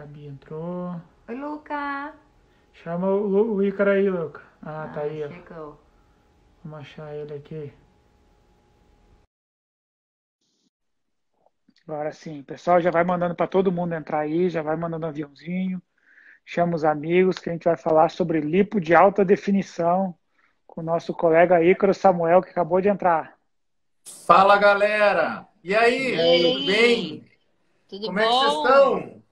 Gabi entrou. Oi, Luca. Chama o Ícaro aí, Luca. Ah, tá Ah, aí, ó. chegou. Vamos achar ele aqui. Agora sim, o pessoal já vai mandando para todo mundo entrar aí, já vai mandando aviãozinho. Chama os amigos que a gente vai falar sobre lipo de alta definição com o nosso colega Ícaro Samuel, que acabou de entrar. Fala, galera! E E aí, E aí, tudo aí? bem? Tudo Como é que vocês bom? estão?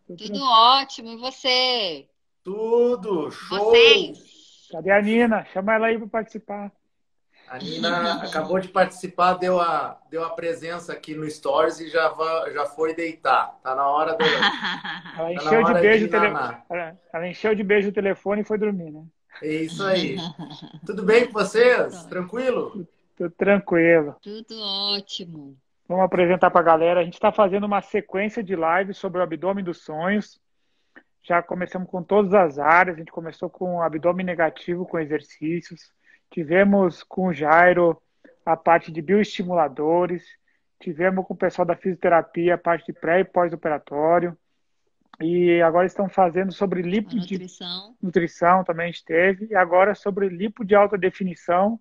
tudo Tudo tranquilo? ótimo. E você? Tudo, show! Vocês? Cadê a Nina? Chama ela aí para participar. A Nina acabou de participar, deu a presença aqui no Stories e já foi deitar. Ela Tá na encheu de hora beijo de o tele... nanar. ela encheu de beijo o telefone e foi dormir, né? É isso aí. Tudo bem com vocês? Tá. Tranquilo? Tudo tranquilo. Tudo ótimo. Vamos apresentar para a galera. A gente está fazendo uma sequência de lives sobre o abdômen dos sonhos. Já começamos com todas as áreas. A gente começou com o abdômen negativo, com exercícios. Tivemos com o Jairo a parte de bioestimuladores. Tivemos com o pessoal da fisioterapia a parte de pré e pós-operatório. E agora estão fazendo sobre A lipo de nutrição. nutrição, também esteve. E agora sobre lipo de alta definição,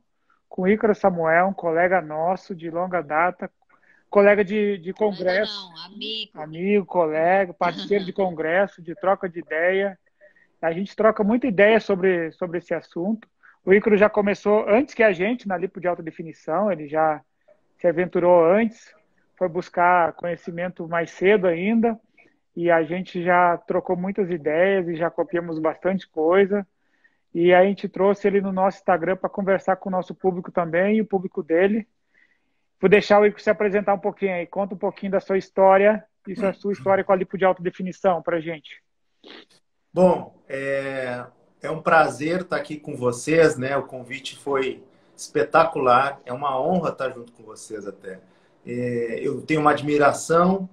com Ícaro Samuel, um colega nosso de longa data, colega de Colega congresso, não, amigo. amigo, colega, parceiro de congresso, de troca de ideia. A gente troca muita ideia sobre esse assunto. O Ícaro já começou antes que a gente na lipo de alta definição, ele já se aventurou antes, foi buscar conhecimento mais cedo ainda, e a gente já trocou muitas ideias e já copiamos bastante coisa. E a gente trouxe ele no nosso Instagram para conversar com o nosso público também e o público dele. Vou deixar o Ico se apresentar um pouquinho aí. Conta um pouquinho da sua história, isso é a sua história com a lipo de alta definição para gente. Bom, é um prazer estar aqui com vocês, né? O convite foi espetacular, é uma honra estar junto com vocês até. Eu tenho uma admiração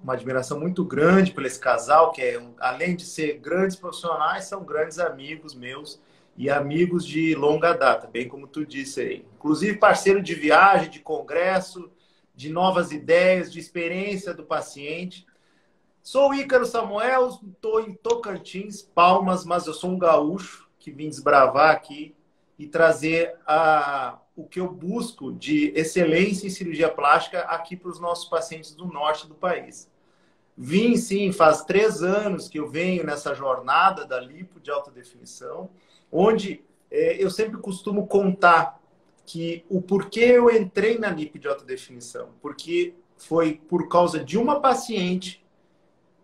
muito grande por esse casal, além de ser grandes profissionais, são grandes amigos meus e amigos de longa data, bem como tu disse aí. Inclusive parceiro de viagem, de congresso, de novas ideias, de experiência do paciente. Sou o Ícaro Samuel, estou em Tocantins, Palmas, mas eu sou um gaúcho que vim desbravar aqui e trazer o que eu busco de excelência em cirurgia plástica aqui para os nossos pacientes do norte do país. Vim, sim, faz 3 anos que eu venho nessa jornada da lipo de alta definição, onde eu sempre costumo contar que o porquê eu entrei na lipo de alta definição, porque foi por causa de uma paciente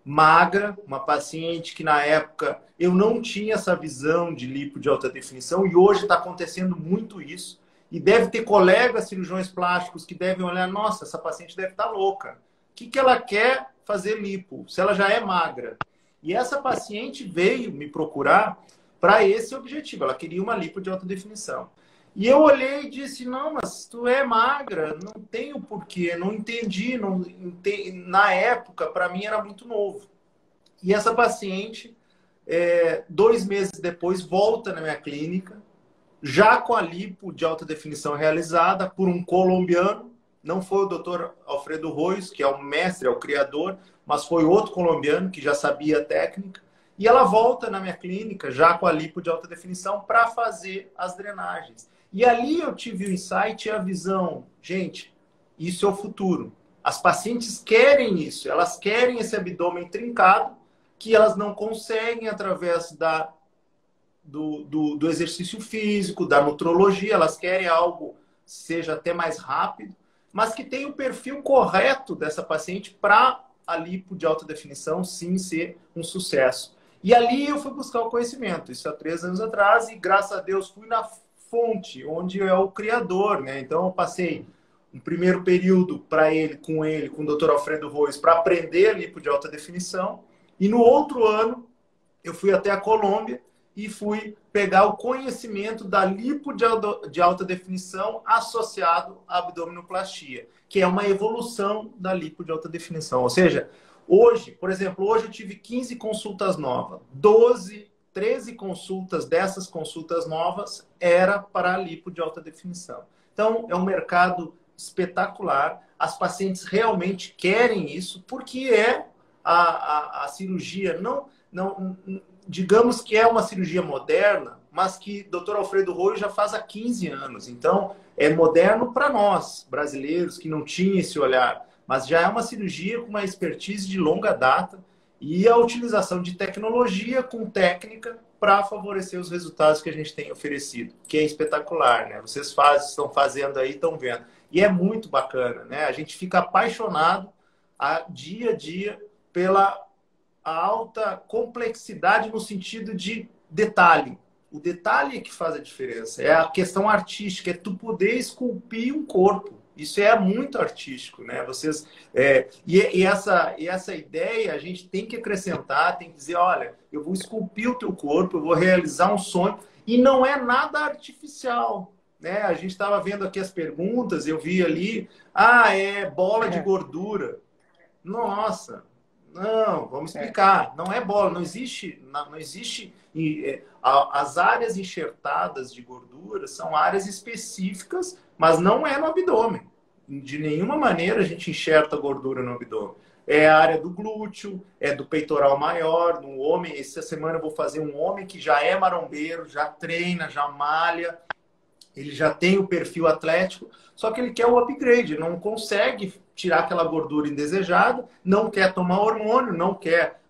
magra, uma paciente que na época eu não tinha essa visão de lipo de alta definição e hoje está acontecendo muito isso. E deve ter colegas cirurgiões plásticos que devem olhar, nossa, essa paciente deve estar louca. O que ela quer fazer lipo, se ela já é magra? E essa paciente veio me procurar para esse objetivo. Ela queria uma lipo de alta definição. E eu olhei e disse, não, mas tu é magra, não tem o porquê, não entendi, na época, para mim era muito novo. E essa paciente, 2 meses depois, volta na minha clínica, já com a lipo de alta definição realizada por um colombiano, não foi o doutor Alfredo Royos, que é o mestre, é o criador, mas foi outro colombiano que já sabia a técnica, e ela volta na minha clínica, já com a lipo de alta definição, para fazer as drenagens. E ali eu tive o insight e a visão. Gente, isso é o futuro. As pacientes querem isso. Elas querem esse abdômen trincado, que elas não conseguem através do exercício físico, da nutrologia. Elas querem algo que seja até mais rápido, mas que tenha o perfil correto dessa paciente para a lipo de alta definição, sim, ser um sucesso. E ali eu fui buscar o conhecimento, isso há 3 anos atrás, e graças a Deus fui na fonte, onde é o criador, né? Então eu passei um primeiro período com o Dr. Alfredo Roes, para aprender lipo de alta definição, e no outro ano eu fui até a Colômbia e fui pegar o conhecimento da lipo de alta definição associado à abdominoplastia, que é uma evolução da lipo de alta definição. Ou seja, hoje, por exemplo, hoje eu tive 15 consultas novas, 13 consultas dessas consultas novas era para a lipo de alta definição. Então, é um mercado espetacular. As pacientes realmente querem isso porque é a cirurgia, não, digamos que é uma cirurgia moderna, mas que o Dr. Alfredo Roio já faz há 15 anos. Então, é moderno para nós, brasileiros, que não tinham esse olhar. Mas já é uma cirurgia com uma expertise de longa data e a utilização de tecnologia com técnica para favorecer os resultados que a gente tem oferecido, que é espetacular, né? Vocês estão fazendo aí, estão vendo. E é muito bacana, né? A gente fica apaixonado dia a dia pela alta complexidade no sentido de detalhe. O detalhe é que faz a diferença. É a questão artística, é tu poder esculpir um corpo. Isso é muito artístico, né? Essa ideia a gente tem que acrescentar, tem que dizer, olha, eu vou esculpir o teu corpo, eu vou realizar um sonho, e não é nada artificial, né? A gente estava vendo aqui as perguntas, eu vi ali, é bola de gordura. Nossa, não, vamos explicar. Não é bola, não existe. As áreas enxertadas de gordura são áreas específicas, mas não é no abdômen. De nenhuma maneira a gente enxerta gordura no abdômen. É a área do glúteo, é do peitoral maior, no homem. Essa semana eu vou fazer um homem que já é marombeiro, já treina, já malha, ele já tem o perfil atlético, só que ele quer o upgrade, não consegue tirar aquela gordura indesejada, não quer tomar hormônio, não quer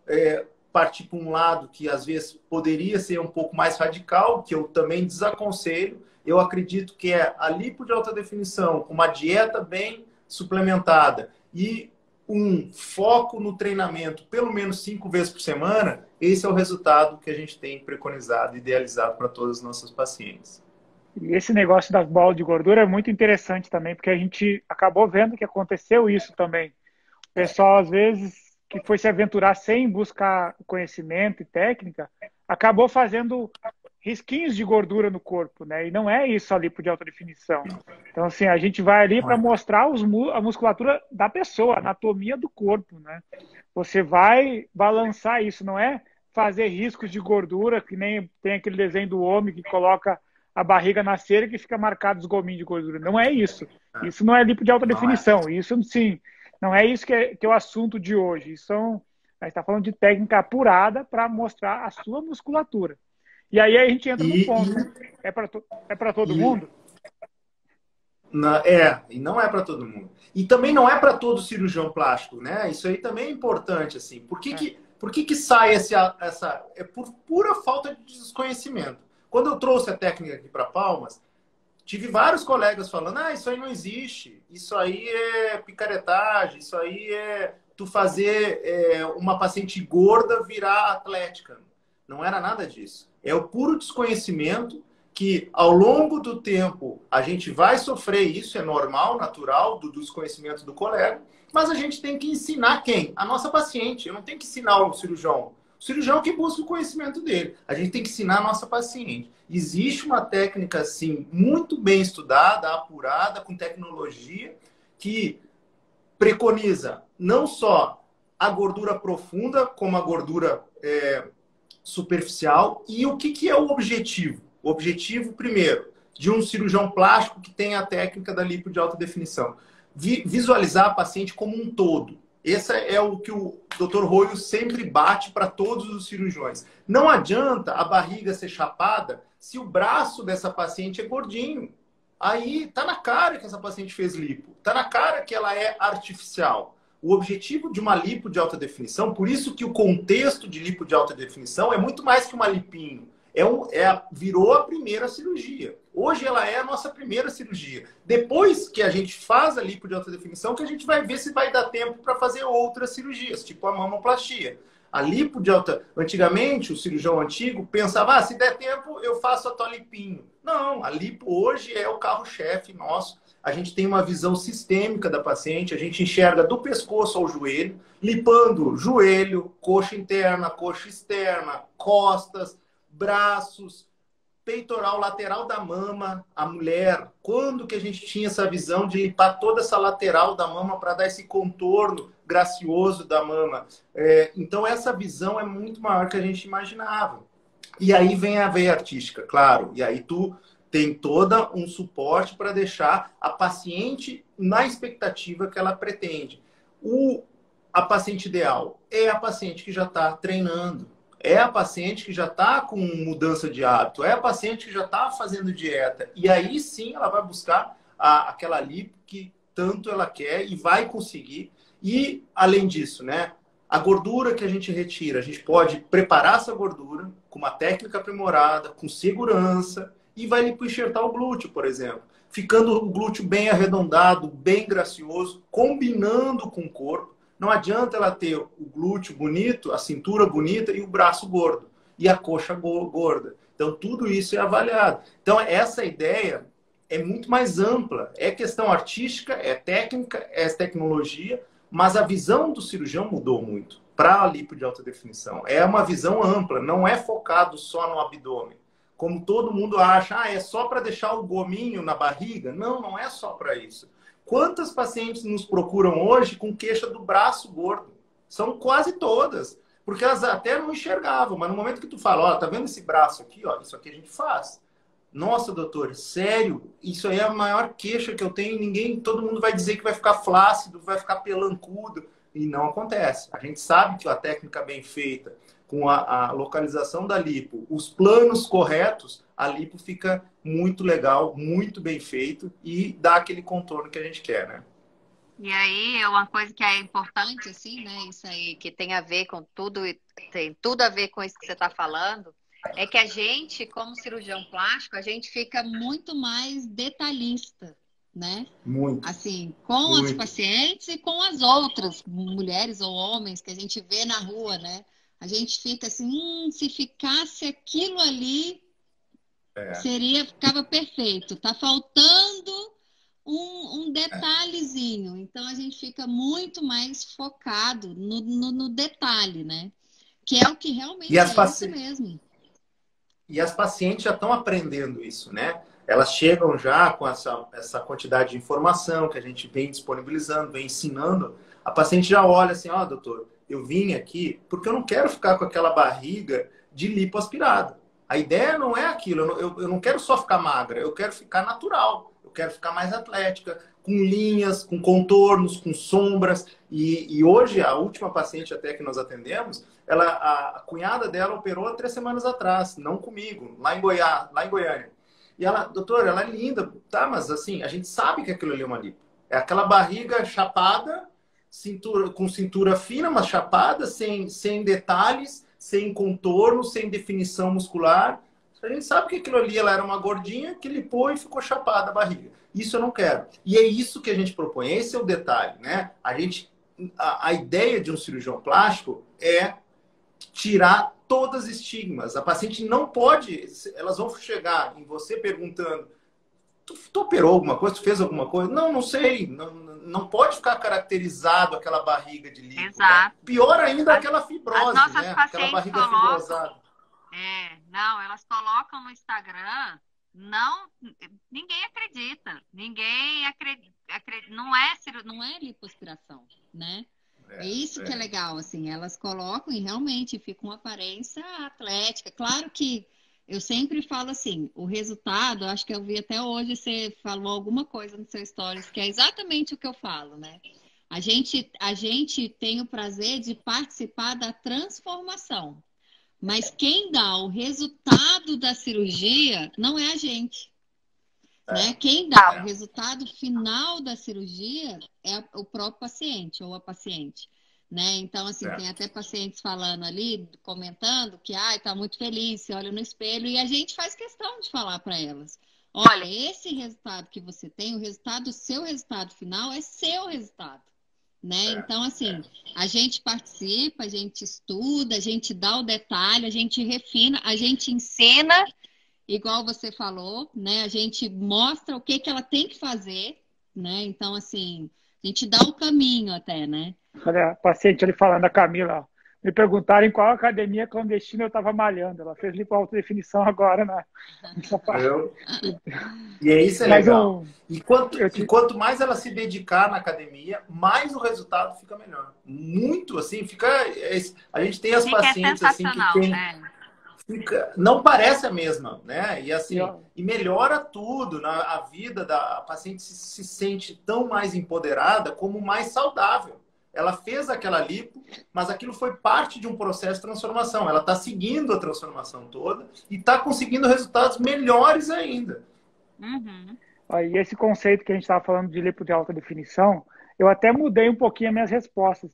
partir para um lado que às vezes poderia ser um pouco mais radical, que eu também desaconselho. Eu acredito que é a lipo de alta definição, com uma dieta bem suplementada e um foco no treinamento pelo menos 5 vezes por semana, esse é o resultado que a gente tem preconizado, idealizado para todas as nossas pacientes. E esse negócio das bolas de gordura é muito interessante também, porque a gente acabou vendo que aconteceu isso também. O pessoal, às vezes, que foi se aventurar sem buscar conhecimento e técnica, acabou fazendo risquinhos de gordura no corpo, né? E não é isso a lipo de alta definição. Então, assim, a gente vai ali para mostrar a musculatura da pessoa, a anatomia do corpo, né? Você vai balançar isso, não é fazer riscos de gordura, que nem tem aquele desenho do homem que coloca a barriga na cera e que fica marcado os gominhos de gordura. Não é isso. Isso não é lipo de alta definição. Isso, sim, não é isso que é o assunto de hoje. Isso a gente está falando de técnica apurada para mostrar a sua musculatura. E aí a gente entra no ponto. É para todo mundo? E não é para todo mundo. E também não é para todo cirurgião plástico, né? Isso aí também é importante, assim. Por que sai essa... É por pura falta de desconhecimento. Quando eu trouxe a técnica aqui para Palmas, tive vários colegas falando, isso aí não existe, isso aí é picaretagem, isso aí é tu fazer uma paciente gorda virar atlética. Não era nada disso. É o puro desconhecimento que, ao longo do tempo, a gente vai sofrer isso, é normal, natural, do desconhecimento do colega, mas a gente tem que ensinar quem? A nossa paciente. Eu não tenho que ensinar o cirurgião. O cirurgião que busca o conhecimento dele. A gente tem que ensinar a nossa paciente. Existe uma técnica, assim, muito bem estudada, apurada, com tecnologia, que preconiza não só a gordura profunda, como a gordura superficial. E o que é o objetivo? O objetivo, primeiro, de um cirurgião plástico que tem a técnica da lipo de alta definição. Visualizar a paciente como um todo. Esse é o que o Dr. Roio sempre bate para todos os cirurgiões. Não adianta a barriga ser chapada se o braço dessa paciente é gordinho. Aí tá na cara que essa paciente fez lipo. Tá na cara que ela é artificial. O objetivo de uma lipo de alta definição, por isso que o contexto de lipo de alta definição é muito mais que uma lipinho. Virou a primeira cirurgia. Hoje ela é a nossa primeira cirurgia. Depois que a gente faz a lipo de alta definição, que a gente vai ver se vai dar tempo para fazer outras cirurgias, tipo a mamoplastia. A lipo de alta... Antigamente, o cirurgião antigo pensava, se der tempo, eu faço a tua lipinho. Não, a lipo hoje é o carro-chefe nosso. A gente tem uma visão sistêmica da paciente, a gente enxerga do pescoço ao joelho, lipando joelho, coxa interna, coxa externa, costas, braços, peitoral lateral da mama, a mulher. Quando que a gente tinha essa visão de limpar toda essa lateral da mama para dar esse contorno gracioso da mama? Então essa visão é muito maior que a gente imaginava. E aí vem a veia artística, claro. E aí tu tem todo um suporte para deixar a paciente na expectativa que ela pretende. a paciente ideal? É a paciente que já está treinando. É a paciente que já está com mudança de hábito. É a paciente que já está fazendo dieta. E aí sim ela vai buscar aquela lipo que tanto ela quer e vai conseguir. E, além disso, né? A gordura que a gente retira, a gente pode preparar essa gordura com uma técnica aprimorada, com segurança, e vai lipoenxertar o glúteo, por exemplo. Ficando o glúteo bem arredondado, bem gracioso, combinando com o corpo. Não adianta ela ter o glúteo bonito, a cintura bonita e o braço gordo. E a coxa gorda. Então, tudo isso é avaliado. Então, essa ideia é muito mais ampla. É questão artística, é técnica, é tecnologia, mas a visão do cirurgião mudou muito para a lipo de alta definição. É uma visão ampla, não é focado só no abdômen. Como todo mundo acha, é só para deixar o gominho na barriga. Não, não é só para isso. Quantas pacientes nos procuram hoje com queixa do braço gordo? São quase todas. Porque elas até não enxergavam, mas no momento que tu fala, ó, tá vendo esse braço aqui? Ó, isso aqui a gente faz. Nossa, doutor, sério? Isso aí é a maior queixa que eu tenho. Todo mundo vai dizer que vai ficar flácido, vai ficar pelancudo. E não acontece. A gente sabe que a técnica bem feita, com a localização da lipo, os planos corretos, a lipo fica muito legal, muito bem feito e dá aquele contorno que a gente quer, né? E aí, uma coisa que é importante, assim, né? Isso aí que tem a ver com tudo, tem tudo a ver com isso que você está falando, é que a gente, como cirurgião plástico, a gente fica muito mais detalhista, né? Muito. Assim, com as pacientes e com as outras mulheres ou homens que a gente vê na rua, né? A gente fica assim, se ficasse aquilo ali, ficava perfeito. Tá faltando um detalhezinho. Então, a gente fica muito mais focado no detalhe, né? Que é o que realmente é isso mesmo. E as pacientes já estão aprendendo isso, né? Elas chegam já com essa quantidade de informação que a gente vem disponibilizando, vem ensinando. A paciente já olha assim, ó, doutor, eu vim aqui porque eu não quero ficar com aquela barriga de lipo aspirada. A ideia não é aquilo, eu não quero só ficar magra, eu quero ficar natural, eu quero ficar mais atlética, com linhas, com contornos, com sombras. E hoje, a última paciente até que nós atendemos, a cunhada dela operou há 3 semanas atrás, não comigo, lá em Goiânia. E ela, doutora, ela é linda, tá? Mas assim, a gente sabe que aquilo ali é uma lipo. É aquela barriga chapada, com cintura fina, mas chapada, sem detalhes, sem contorno, sem definição muscular. A gente sabe que aquilo ali ela era uma gordinha que lipou e ficou chapada a barriga. Isso eu não quero. E é isso que a gente propõe. Esse é o detalhe, né? A ideia de um cirurgião plástico é tirar todas as estigmas. A paciente não pode... Elas vão chegar em você perguntando: tu operou alguma coisa? Tu fez alguma coisa? Não, não sei. Não pode ficar caracterizado aquela barriga de lipo. Exato. Né? Pior ainda, aquela fibrose, as nossas né? Pacientes aquela barriga fibrosada. Não, elas colocam no Instagram, ninguém acredita. Ninguém acredita. Não é lipoaspiração, né? É isso que é legal, assim, elas colocam e realmente fica uma aparência atlética. Claro que eu sempre falo assim, o resultado, acho que eu vi até hoje, você falou alguma coisa no seu stories, que é exatamente o que eu falo, né? A gente tem o prazer de participar da transformação, mas quem dá o resultado da cirurgia não é a gente. Né? Quem dá o resultado final da cirurgia é o próprio paciente ou a paciente. Né? Então, assim, tem até pacientes falando ali, comentando que tá muito feliz, se olha no espelho, e a gente faz questão de falar para elas: olha, esse resultado que você tem, o seu resultado final é seu resultado. Né? Então, assim, a gente participa, a gente estuda, a gente dá o detalhe, a gente refina, a gente ensina. Igual você falou, né? A gente mostra o que ela tem que fazer, né? Então, assim, a gente dá o caminho até, né? Olha, a paciente ali falando, a Camila, ó, me perguntaram em qual academia clandestina eu estava malhando. Ela fez lipo alta definição agora nessa parte. E é isso, é legal. E quanto mais ela se dedicar na academia, mais o resultado fica melhor. Muito, assim, a gente tem as pacientes assim que tem... Né? Não parece a mesma, né? E assim, e melhora tudo a vida da paciente se sente tão mais empoderada como mais saudável. ela fez aquela lipo, mas aquilo foi parte de um processo de transformação. Ela está seguindo a transformação toda e está conseguindo resultados melhores ainda. Uhum. E esse conceito que a gente estava falando de lipo de alta definição, eu até mudei um pouquinho as minhas respostas.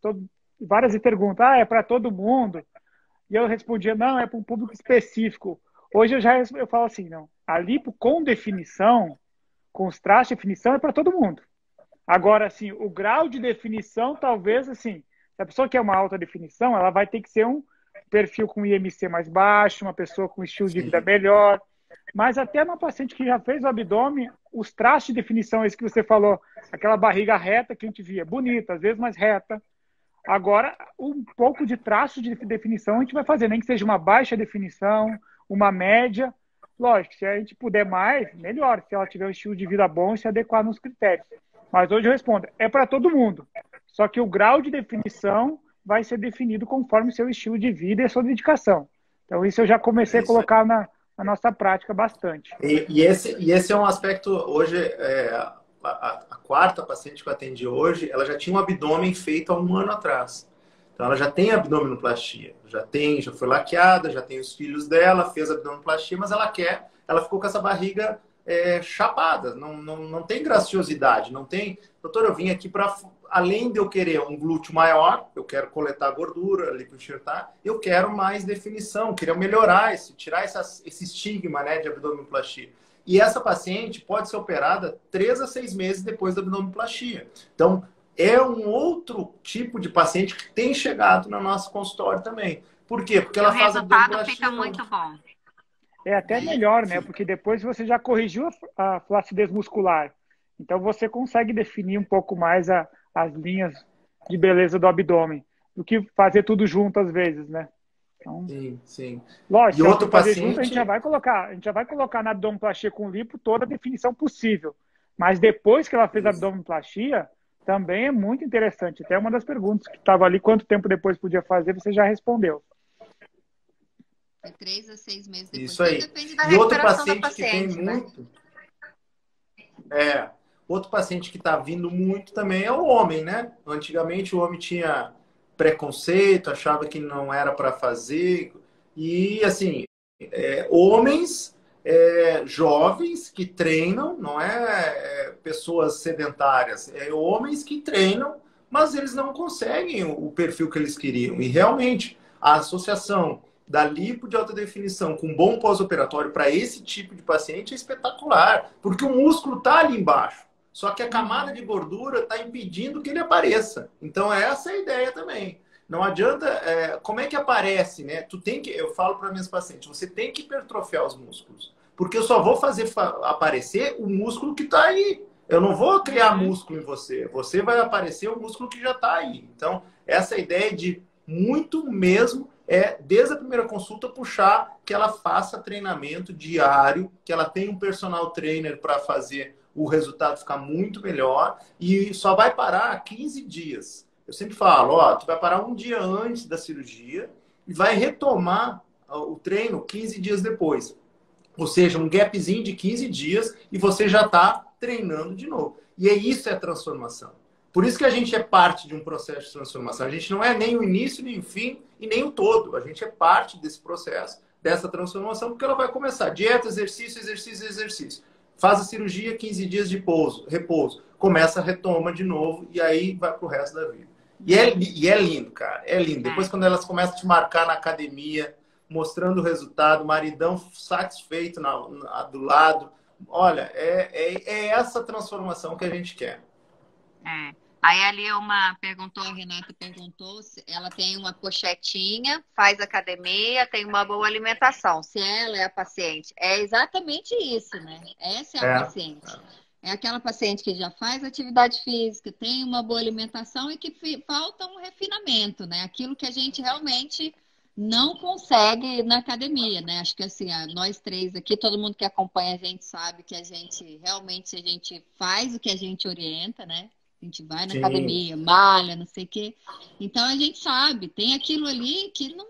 Várias perguntas, é para todo mundo? E eu respondia, não, é para um público específico. Hoje eu falo assim, não, a lipo com definição, com os traços de definição, é para todo mundo. Agora, assim, o grau de definição, talvez, assim, se a pessoa quer uma alta definição, ela vai ter que ser um perfil com IMC mais baixo, uma pessoa com estilo de vida melhor. Mas até uma paciente que já fez o abdômen, os traços de definição, esse que você falou, aquela barriga reta que a gente via, bonita, às vezes mais reta. Agora, um pouco de traço de definição a gente vai fazer, nem que seja uma baixa definição, uma média. Lógico, se a gente puder mais, melhor, se ela tiver um estilo de vida bom e se adequar nos critérios. Mas hoje eu respondo, é para todo mundo. Só que o grau de definição vai ser definido conforme o seu estilo de vida e a sua dedicação. Então, isso eu já comecei a colocar na nossa prática bastante. E esse é um aspecto, hoje, a quarta paciente que eu atendi hoje, ela já tinha um abdômen feito há 1 ano atrás. Então, ela já tem abdominoplastia, já foi laqueada, já tem os filhos dela, fez abdominoplastia, mas ela ficou com essa barriga chapada, não tem graciosidade, não tem... Doutor, eu vim aqui para, além de eu querer um glúteo maior, eu quero coletar gordura, lipoenxertar, eu quero mais definição, queria melhorar tirar esse estigma, né, de abdominoplastia. E essa paciente pode ser operada 3 a 6 meses depois da abdominoplastia. Então, é um outro tipo de paciente que tem chegado no nosso consultório também. Por quê? Porque ela faz abdominoplastia. O resultado fica muito bom. É até melhor, né? Porque depois você já corrigiu a flacidez muscular. Então você consegue definir um pouco mais as linhas de beleza do abdômen do que fazer tudo junto às vezes, né? Então, sim. Lógico, e outro fazer paciente... junto, a gente já vai colocar na abdominoplastia com lipo toda a definição possível. Mas depois que ela fez a abdominoplastia, também é muito interessante. Até uma das perguntas que estava ali, quanto tempo depois podia fazer, você já respondeu. É 3 a 6 meses depois. Isso aí. Depende da e outro recuperação paciente que tem né? muito... Outro paciente que está vindo muito também é o homem, né? Antigamente o homem tinha preconceito, achava que não era para fazer. E, assim, homens jovens que treinam, não pessoas sedentárias, homens que treinam, mas eles não conseguem o perfil que eles queriam. E, realmente, a associação da lipo de alta definição com bom pós-operatório para esse tipo de paciente é espetacular, porque o músculo está ali embaixo. Só que a camada de gordura está impedindo que ele apareça. Então, essa é a ideia também. Não adianta... como é que aparece, né? Eu falo para minhas pacientes, você tem que hipertrofiar os músculos. Porque eu só vou fazer aparecer o músculo que está aí. Eu não vou criar músculo em você. Você vai aparecer o músculo que já está aí. Então, essa ideia de muito mesmo desde a primeira consulta, puxar que ela faça treinamento diário, que ela tenha um personal trainer para fazer o resultado ficar muito melhor e só vai parar 15 dias. Eu sempre falo, tu vai parar 1 dia antes da cirurgia e vai retomar o treino 15 dias depois. Ou seja, um gapzinho de 15 dias e você já está treinando de novo. E isso é transformação. Por isso que a gente é parte de um processo de transformação. A gente não é nem o início, nem o fim e nem o todo. A gente é parte desse processo, dessa transformação, porque ela vai começar. Dieta, exercício, exercício, exercício. Faz a cirurgia, 15 dias de repouso. Começa a retoma de novo e aí vai pro resto da vida. E é lindo, cara. É lindo. Depois, quando elas começam a te marcar na academia, mostrando o resultado, maridão satisfeito do lado. Olha, é essa transformação que a gente quer. Aí ali a Renata perguntou se ela tem uma pochetinha, faz academia, tem uma boa alimentação. Se ela é a paciente. É exatamente isso, né? Essa é a paciente. É aquela paciente que já faz atividade física, tem uma boa alimentação e que falta um refinamento, né? Aquilo que a gente realmente não consegue na academia, né? Acho que assim, nós três aqui, todo mundo que acompanha a gente sabe que a gente faz o que a gente orienta, né? A gente vai na academia, malha, não sei o quê. Então a gente sabe, tem aquilo ali que não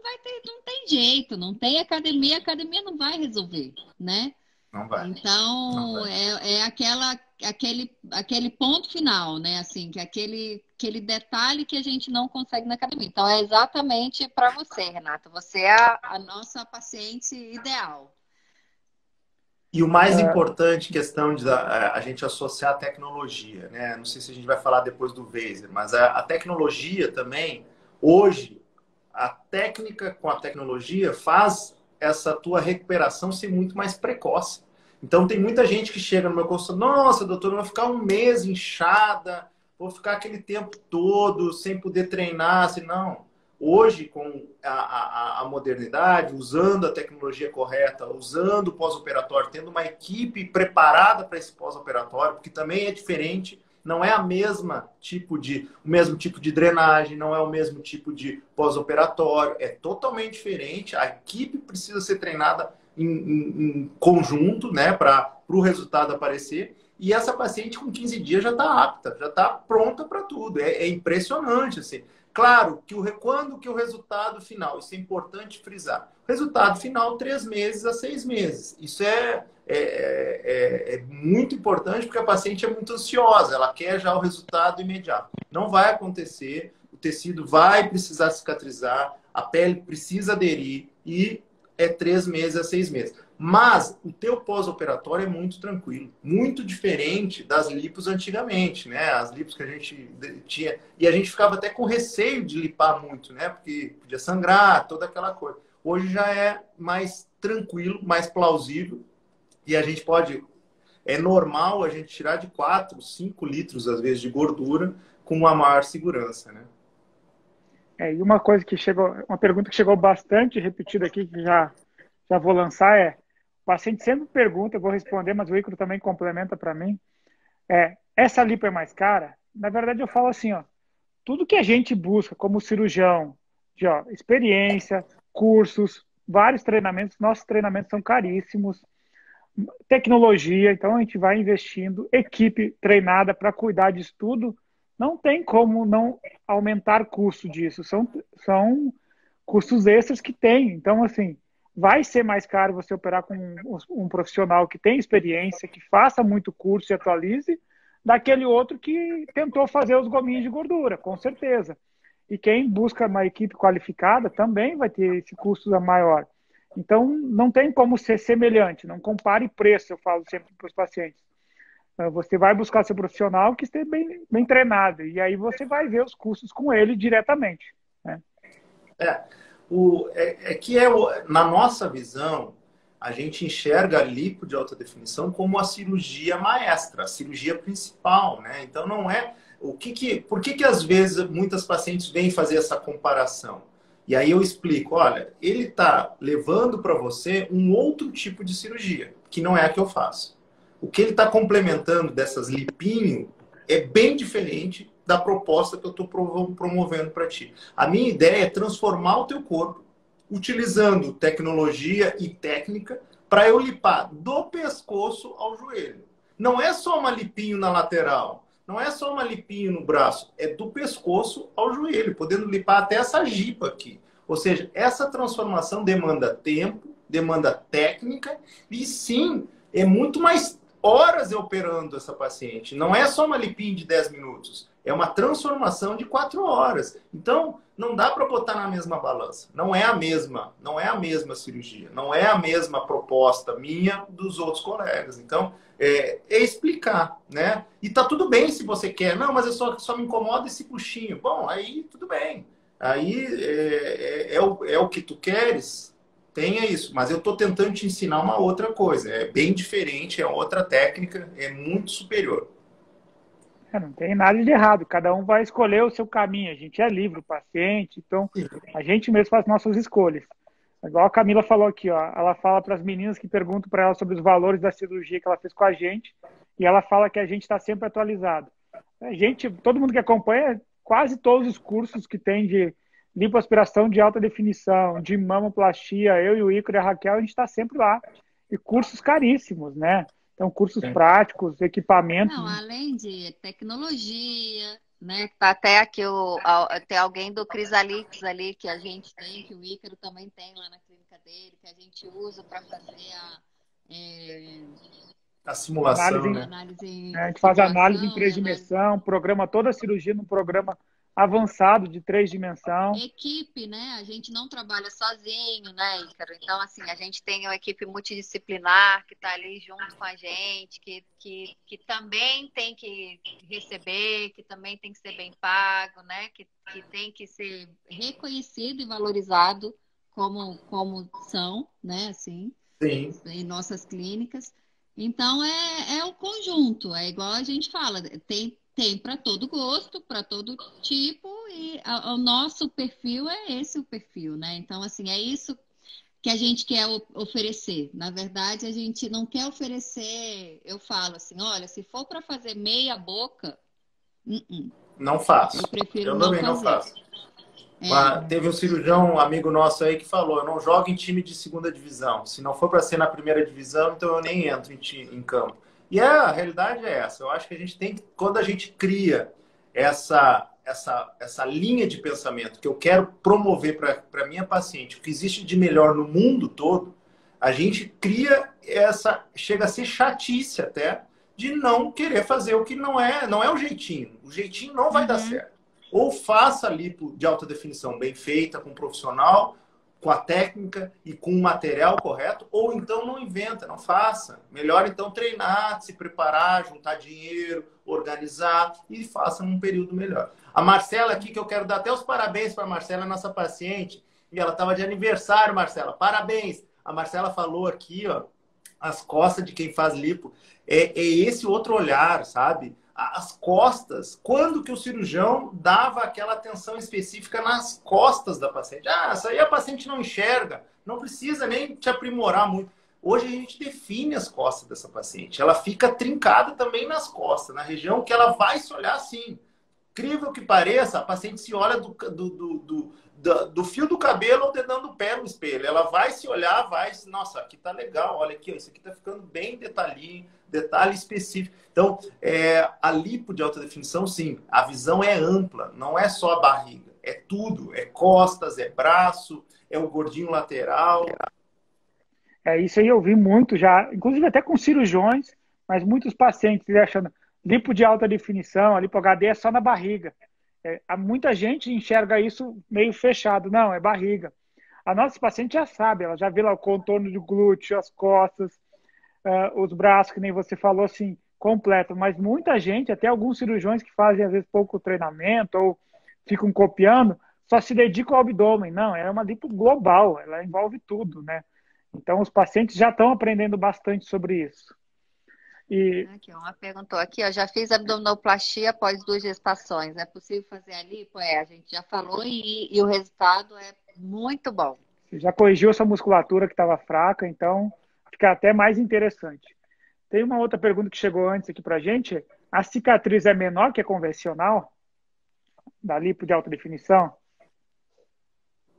tem jeito, não tem academia, a academia não vai resolver, né? Não vai. Não Então, vai. é aquele ponto final, né? Assim, que é aquele detalhe que a gente não consegue na academia. Então, é exatamente para você, Renata. Você é a nossa paciente ideal. E o mais importante, questão de a gente associar a tecnologia, né? Não sei se a gente vai falar depois do Vaser, mas a tecnologia também, hoje, a técnica com a tecnologia faz essa tua recuperação ser muito mais precoce. Então, tem muita gente que chega no meu consultório, nossa, doutor, eu vou ficar um mês inchada, vou ficar aquele tempo todo sem poder treinar, assim, não. Hoje, com a modernidade, usando a tecnologia correta, usando o pós-operatório, tendo uma equipe preparada para esse pós-operatório, porque também é diferente, não é o mesmo tipo de drenagem, não é o mesmo tipo de pós-operatório, é totalmente diferente. A equipe precisa ser treinada em conjunto, né, para o resultado aparecer. E essa paciente com 15 dias já está apta, já está pronta para tudo. É impressionante, assim. Claro que quando que o resultado final, isso é importante frisar. Resultado final, 3 meses a 6 meses. Isso é muito importante porque a paciente é muito ansiosa, ela quer já o resultado imediato. Não vai acontecer, o tecido vai precisar cicatrizar, a pele precisa aderir e é 3 meses a 6 meses. Mas o teu pós-operatório é muito tranquilo, muito diferente das lipos antigamente, né? As lipos que a gente tinha. E a gente ficava até com receio de lipar muito, né? Porque podia sangrar, toda aquela coisa. Hoje já é mais tranquilo, mais plausível. E a gente pode. É normal a gente tirar de 4, 5 litros, às vezes, de gordura com uma maior segurança, né? E uma coisa que chegou, uma pergunta que chegou bastante repetida aqui, que já vou lançar, o paciente sempre pergunta, eu vou responder, mas o Ícaro também complementa para mim, essa lipo é mais cara? Na verdade, eu falo assim, ó, tudo que a gente busca como cirurgião, de experiência, cursos, vários treinamentos, nossos treinamentos são caríssimos, tecnologia, então a gente vai investindo, equipe treinada para cuidar disso tudo, não tem como não aumentar custo disso, são custos extras que tem. Então, assim, vai ser mais caro você operar com um profissional que tem experiência, que faça muito curso e atualize, daquele outro que tentou fazer os gominhos de gordura, com certeza. E quem busca uma equipe qualificada também vai ter esse custo maior. Então, não tem como ser semelhante, não compare preço, eu falo sempre para os pacientes. Você vai buscar seu profissional que esteja bem treinado, e aí você vai ver os custos com ele diretamente. Né? É, na nossa visão, a gente enxerga a lipo de alta definição como a cirurgia maestra, a cirurgia principal, né? Então não é por que às vezes muitas pacientes vêm fazer essa comparação? E aí eu explico, olha, ele está levando para você um outro tipo de cirurgia, que não é a que eu faço. O que ele está complementando dessas lipinho é bem diferente da proposta que eu estou promovendo para ti. A minha ideia é transformar o teu corpo utilizando tecnologia e técnica para eu lipar do pescoço ao joelho. Não é só uma lipinho na lateral, não é só uma lipinho no braço, é do pescoço ao joelho, podendo lipar até essa jipa aqui. Ou seja, essa transformação demanda tempo, demanda técnica e sim, é muito mais horas eu operando essa paciente. Não é só uma lipinha de 10 minutos. É uma transformação de 4 horas. Então, não dá para botar na mesma balança. Não é a mesma cirurgia. Não é a mesma proposta minha dos outros colegas. Então, é explicar, né? E tá tudo bem se você quer. Não, mas eu só me incomoda esse puxinho. Bom, aí tudo bem. Aí é o que tu queres, tenha isso. Mas eu estou tentando te ensinar uma outra coisa. É bem diferente, é outra técnica, é muito superior. Não tem nada de errado, cada um vai escolher o seu caminho. A gente é livre, o paciente, então a gente mesmo faz nossas escolhas. Igual a Camila falou aqui, ó, ela fala para as meninas que perguntam para ela sobre os valores da cirurgia que ela fez com a gente, e ela fala que a gente está sempre atualizado. A gente, todo mundo que acompanha, quase todos os cursos que tem de lipoaspiração de alta definição, de mamoplastia, eu e o Ícaro e a Raquel, a gente está sempre lá. E cursos caríssimos, né? Então, cursos práticos, equipamentos. Não, além de tecnologia, né? Tá até aqui tem alguém do Crisalix ali que a gente tem, que o Ícaro também tem lá na clínica dele, que a gente usa para fazer é, A simulação, Análise, né? análise, a gente faz análise em simulação, três dimensões, programa toda a cirurgia num programa avançado de três dimensões. equipe, né? A gente não trabalha sozinho, né, Ícaro? Então, assim, a gente tem uma equipe multidisciplinar que está ali junto com a gente, que também tem que receber, que também tem que ser bem pago, né? Que tem que ser reconhecido e valorizado como são, né? Assim, Sim. em nossas clínicas. Então, é o conjunto, é igual a gente fala, tem para todo gosto, para todo tipo, e o nosso perfil é esse o perfil, né? Então, assim, é isso que a gente quer oferecer. Na verdade, a gente não quer oferecer, eu falo assim, olha, se for para fazer meia boca, Não faço. eu prefiro Eu não também não fazer. faço. Mas teve um cirurgião, um amigo nosso aí, que falou: eu não jogo em time de segunda divisão. Se não for para ser na primeira divisão, então eu nem entro em campo. E a realidade é essa. Eu acho que a gente tem que, quando a gente cria essa linha de pensamento que eu quero promover para minha paciente, o que existe de melhor no mundo todo, a gente cria chega a ser chatice até, de não querer fazer o que não é o jeitinho. O jeitinho não vai dar certo. Ou faça a lipo de alta definição bem feita, com um profissional, com a técnica e com o material correto, ou então não inventa, não faça. Melhor então treinar, se preparar, juntar dinheiro, organizar e faça num período melhor. A Marcela aqui, que eu quero dar até os parabéns para a Marcela, nossa paciente, e ela estava de aniversário, Marcela. Parabéns! A Marcela falou aqui, ó, as costas de quem faz lipo. É esse outro olhar, sabe? As costas, quando que o cirurgião dava aquela atenção específica nas costas da paciente? Ah, isso aí a paciente não enxerga, não precisa nem te aprimorar muito. Hoje a gente define as costas dessa paciente. Ela fica trincada também nas costas, na região que ela vai se olhar assim. Incrível que pareça, a paciente se olha do fio do cabelo ao dedão do pé no espelho. Ela vai se olhar, nossa, aqui tá legal, olha aqui, ó, isso aqui tá ficando bem detalhinho, detalhe específico. Então, a lipo de alta definição, sim, a visão é ampla, não é só a barriga, é tudo, é costas, é braço, é o gordinho lateral. Isso aí eu vi muito já, inclusive até com cirurgiões, mas muitos pacientes achando lipo de alta definição, a lipo HD é só na barriga. Muita gente enxerga isso meio fechado. Não, é barriga. A nossa paciente já sabe, ela já vê lá o contorno do glúteo, as costas, os braços, que nem você falou, assim, completo. Mas muita gente, até alguns cirurgiões que fazem às vezes pouco treinamento ou ficam copiando, só se dedicam ao abdômen. Não, é uma lipo global, ela envolve tudo, né? Então, os pacientes já estão aprendendo bastante sobre isso. Aqui, uma perguntou aqui, ó, já fiz abdominoplastia após 2 gestações. É possível fazer a lipo? A gente já falou e o resultado é muito bom. Você já corrigiu essa musculatura que estava fraca, então fica até mais interessante. Tem uma outra pergunta que chegou antes aqui para a gente. A cicatriz é menor que a convencional da lipo de alta definição?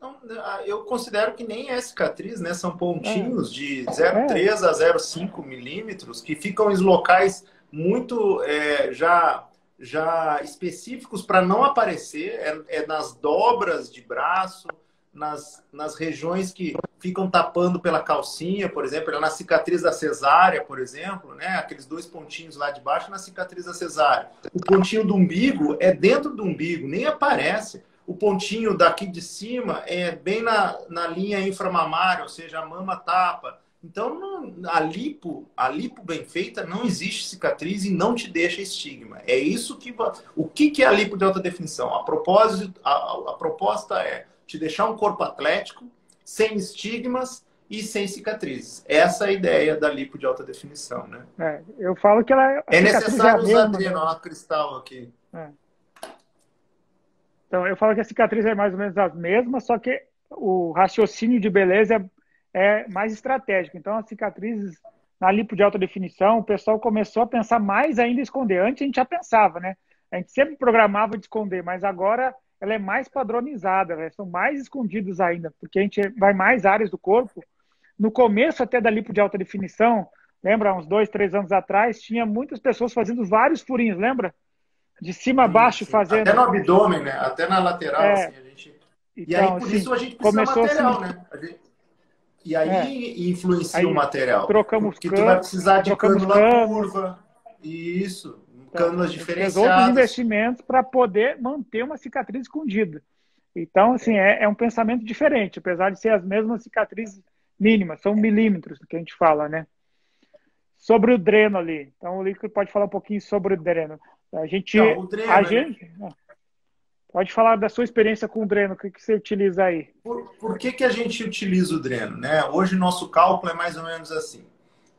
Então, eu considero que nem é cicatriz, né? São pontinhos de 0,3 a 0,5 milímetros que ficam em locais muito já específicos para não aparecer. É nas dobras de braço, nas regiões que ficam tapando pela calcinha, por exemplo, na cicatriz da cesárea, por exemplo, né? Aqueles 2 pontinhos lá de baixo na cicatriz da cesárea. O pontinho do umbigo é dentro do umbigo, nem aparece. O pontinho daqui de cima é bem na linha inframamária, ou seja, a mama tapa. Então, a lipo bem feita, não existe cicatriz e não te deixa estigma. É isso que... O que é a lipo de alta definição? A proposta é te deixar um corpo atlético, sem estigmas e sem cicatrizes. Essa é a ideia da lipo de alta definição, né? Eu falo que ela é necessário usar adrenal cristal aqui. Então, eu falo que a cicatriz é mais ou menos as mesmas, só que o raciocínio de beleza é mais estratégico. Então, as cicatrizes na lipo de alta definição, o pessoal começou a pensar mais ainda em esconder. Antes a gente já pensava, né? A gente sempre programava de esconder, mas agora ela é mais padronizada, elas são mais escondidas ainda, porque a gente vai mais áreas do corpo. No começo até da lipo de alta definição, lembra, uns 2, 3 anos atrás, tinha muitas pessoas fazendo vários furinhos, lembra? De cima a baixo fazendo. Até no abdômen, né? Até na lateral, assim, a gente... Então, e aí, por isso, a gente precisa de material, né? E aí influencia Aí o material. trocamos Porque tu vai precisar de cânula cano. curva. Isso. Então, Cânulas a gente fez outros diferenciadas. investimentos para poder manter uma cicatriz escondida. Então, assim, é um pensamento diferente, apesar de ser as mesmas cicatrizes mínimas, são milímetros que a gente fala, né? Sobre o dreno ali. Então, o Líquido pode falar um pouquinho sobre o dreno. A gente, Então, o dreno, pode falar da sua experiência com o dreno, o que você utiliza aí? por que a gente utiliza o dreno, né? Hoje, nosso cálculo é mais ou menos assim.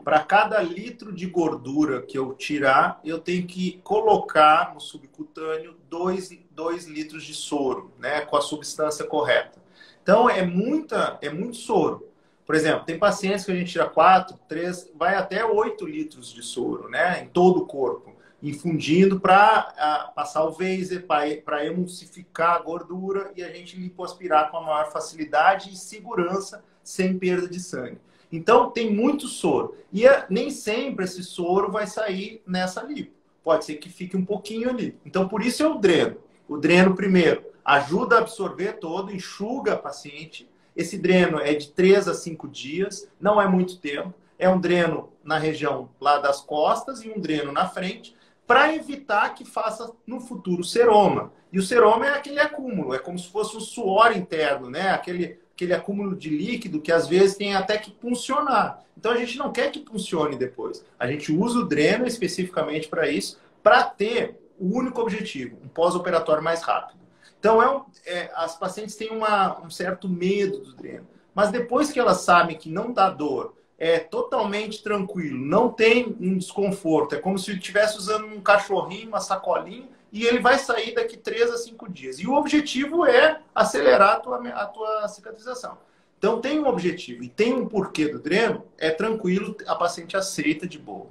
Para cada litro de gordura que eu tirar, eu tenho que colocar no subcutâneo 2 litros de soro, né? Com a substância correta. Então, é muito soro. Por exemplo, tem pacientes que a gente tira 4, 3, vai até 8 litros de soro, né? Em todo o corpo, infundindo para passar o Vaser, para emulsificar a gordura e a gente lipoaspirar com a maior facilidade e segurança, sem perda de sangue. Então, tem muito soro. E nem sempre esse soro vai sair nessa lipo. Pode ser que fique um pouquinho ali. Então, por isso é o dreno. O dreno, primeiro, ajuda a absorver todo, enxuga a paciente. Esse dreno é de 3 a 5 dias, não é muito tempo. É um dreno na região lá das costas e um dreno na frente, para evitar que faça no futuro seroma. E o seroma é aquele acúmulo, é como se fosse um suor interno, né? Aquele acúmulo de líquido que às vezes tem até que puncionar. Então a gente não quer que funcione depois. A gente usa o dreno especificamente para isso, para ter o único objetivo, um pós-operatório mais rápido. Então as pacientes têm um certo medo do dreno. Mas depois que elas sabem que não dá dor, é totalmente tranquilo, não tem um desconforto, é como se estivesse usando um cachorrinho, uma sacolinha, e ele vai sair daqui 3 a 5 dias. E o objetivo é acelerar a tua cicatrização. Então tem um objetivo e tem um porquê do dreno, é tranquilo, a paciente aceita de boa.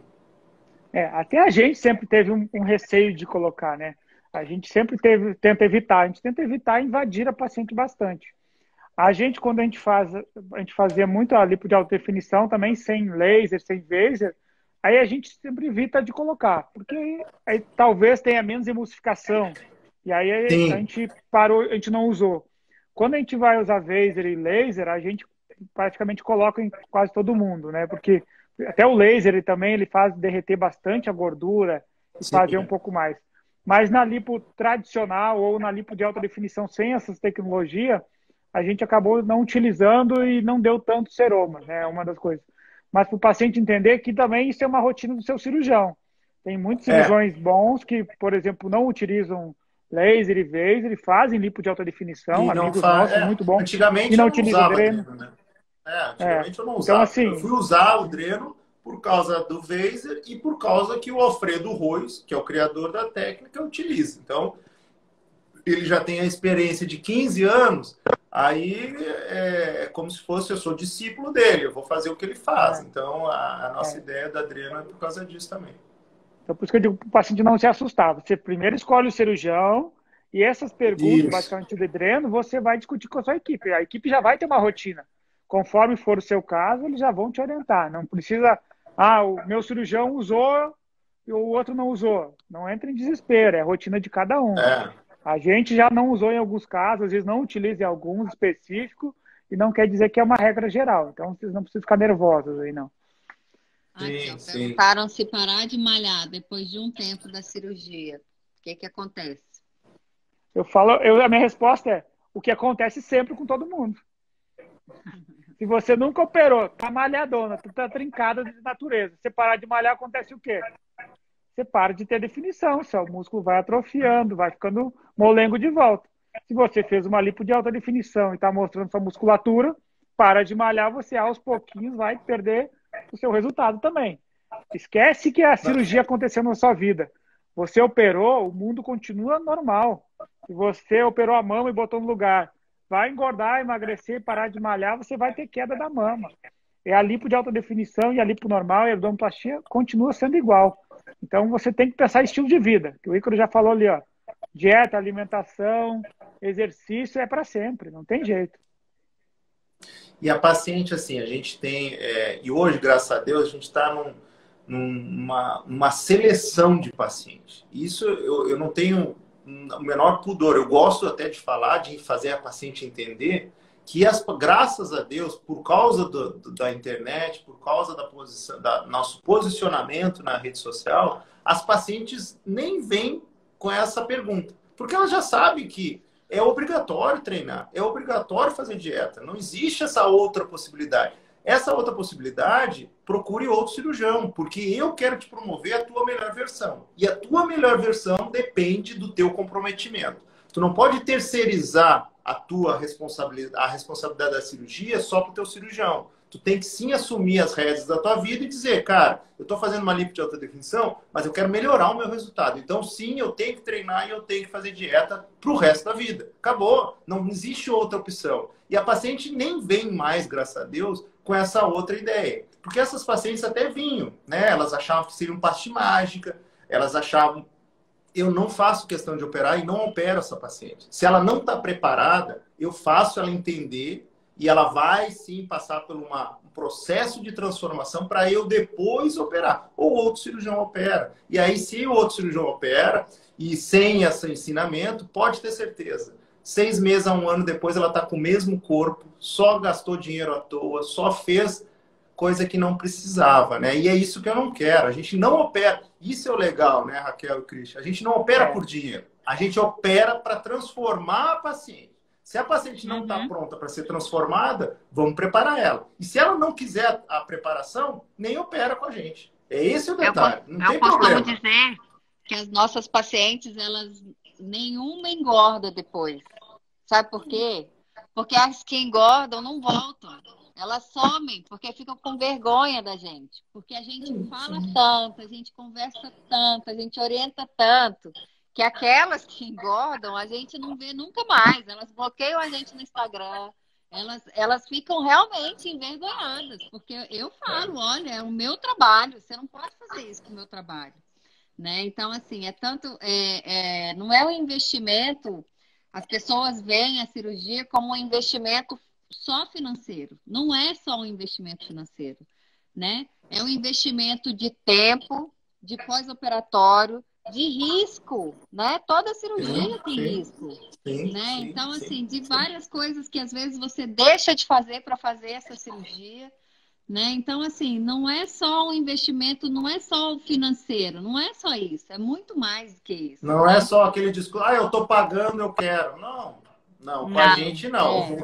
Até a gente sempre teve um receio de colocar, né? A gente sempre tenta evitar invadir a paciente bastante. A gente, quando a gente fazia muito a lipo de alta definição, também sem laser, sem Vaser, aí a gente sempre evita de colocar, porque aí talvez tenha menos emulsificação. E aí a gente parou, a gente não usou. Quando a gente vai usar Vaser e laser, a gente praticamente coloca em quase todo mundo, né? Porque até o laser ele faz derreter bastante a gordura e fazer um pouco mais. Mas na lipo tradicional ou na lipo de alta definição sem essas tecnologias, a gente acabou não utilizando e não deu tanto seroma, né? É uma das coisas. Mas para o paciente entender que também isso é uma rotina do seu cirurgião. Tem muitos cirurgiões bons que, por exemplo, não utilizam laser e Vaser e fazem lipo de alta definição, amigos nossos, muito bons. Antigamente e não eu não usava dreno, né? Antigamente eu não usava. Então, assim, eu fui usar o dreno por causa do Vaser e por causa que o Alfredo Rois, que é o criador da técnica, utiliza. Então, ele já tem a experiência de 15 anos, aí é como se fosse, eu sou discípulo dele, eu vou fazer o que ele faz. Então, a nossa ideia da dreno é por causa disso também. Então, por isso que eu digo para o paciente não se assustar. Você primeiro escolhe o cirurgião e essas perguntas, basicamente de dreno, você vai discutir com a sua equipe. A equipe já vai ter uma rotina. Conforme for o seu caso, eles já vão te orientar. Não precisa, o meu cirurgião usou e o outro não usou. Não entra em desespero, é a rotina de cada um. A gente já não usou em alguns casos, às vezes não utiliza em alguns específicos, e não quer dizer que é uma regra geral. Então, vocês não precisam ficar nervosos aí, não. Perguntaram se parar de malhar depois de um tempo da cirurgia. O que acontece? A minha resposta é, o que acontece sempre com todo mundo. Se você nunca operou, tá malhadona, tu tá trincada de natureza, você parar de malhar, acontece o quê? Você para de ter definição, seu músculo vai atrofiando, vai ficando molengo de volta. Se você fez uma lipo de alta definição e está mostrando sua musculatura, para de malhar, você aos pouquinhos vai perder o seu resultado também. Esquece que a cirurgia aconteceu na sua vida. Você operou, o mundo continua normal. Se você operou a mama e botou no lugar, vai engordar, emagrecer, parar de malhar, você vai ter queda da mama. E a lipo de alta definição e a lipo normal e a abdominoplastia continua sendo igual. Então, você tem que pensar em estilo de vida, que o Ícaro já falou ali, ó. Dieta, alimentação, exercício é para sempre, não tem jeito. E a paciente, assim, a gente tem... e hoje, graças a Deus, a gente está numa seleção de pacientes. Isso eu não tenho o menor pudor. Eu gosto até de falar, de fazer a paciente entender que graças a Deus, por causa da internet, por causa da nosso posicionamento na rede social, as pacientes nem vêm com essa pergunta. Porque elas já sabem que é obrigatório treinar, é obrigatório fazer dieta. Não existe essa outra possibilidade. Essa outra possibilidade, procure outro cirurgião, porque eu quero te promover a tua melhor versão. E a tua melhor versão depende do teu comprometimento. Tu não pode terceirizar a responsabilidade da cirurgia só para o teu cirurgião. Tu tem que sim assumir as rédeas da tua vida e dizer, cara, eu estou fazendo uma lipo de alta definição, mas eu quero melhorar o meu resultado. Então, sim, eu tenho que treinar e eu tenho que fazer dieta para o resto da vida. Acabou. Não existe outra opção. E a paciente nem vem mais, graças a Deus, com essa outra ideia. Porque essas pacientes até vinham, né? Elas achavam que seria um passe mágica, elas achavam... Eu não faço questão de operar e não opero essa paciente. Se ela não está preparada, eu faço ela entender e ela vai sim passar por um processo de transformação para eu depois operar. Ou outro cirurgião opera. E aí, se o outro cirurgião opera e sem esse ensinamento, pode ter certeza. 6 meses a 1 ano depois, ela está com o mesmo corpo, só gastou dinheiro à toa, só fez coisa que não precisava, né? E é isso que eu não quero. A gente não opera. Isso é o legal, né, Raquel e Christian? A gente não opera por dinheiro. A gente opera para transformar a paciente. Se a paciente não está pronta para ser transformada, vamos preparar ela. E se ela não quiser a preparação, nem opera com a gente. É esse o detalhe. Não tem problema. Eu costumo dizer que as nossas pacientes, elas nenhuma engorda depois. Sabe por quê? Porque as que engordam não voltam. Elas somem porque ficam com vergonha da gente. Porque a gente fala tanto, a gente conversa tanto, a gente orienta tanto, que aquelas que engordam a gente não vê nunca mais. Elas bloqueiam a gente no Instagram. Elas ficam realmente envergonhadas. Porque eu falo, olha, é o meu trabalho. Você não pode fazer isso com o meu trabalho. Né? Então, assim, não é um investimento. As pessoas veem a cirurgia como um investimento só financeiro. Não é só um investimento financeiro, né? É um investimento de tempo, de pós-operatório, de risco, né? Toda cirurgia tem risco, né? Então, assim, de várias coisas que às vezes você deixa de fazer para fazer essa cirurgia, né? Então, assim, não é só um investimento, não é só o financeiro, não é só isso, é muito mais do que isso. Não é só aquele discurso, eu tô pagando, eu quero. Não, com a gente não.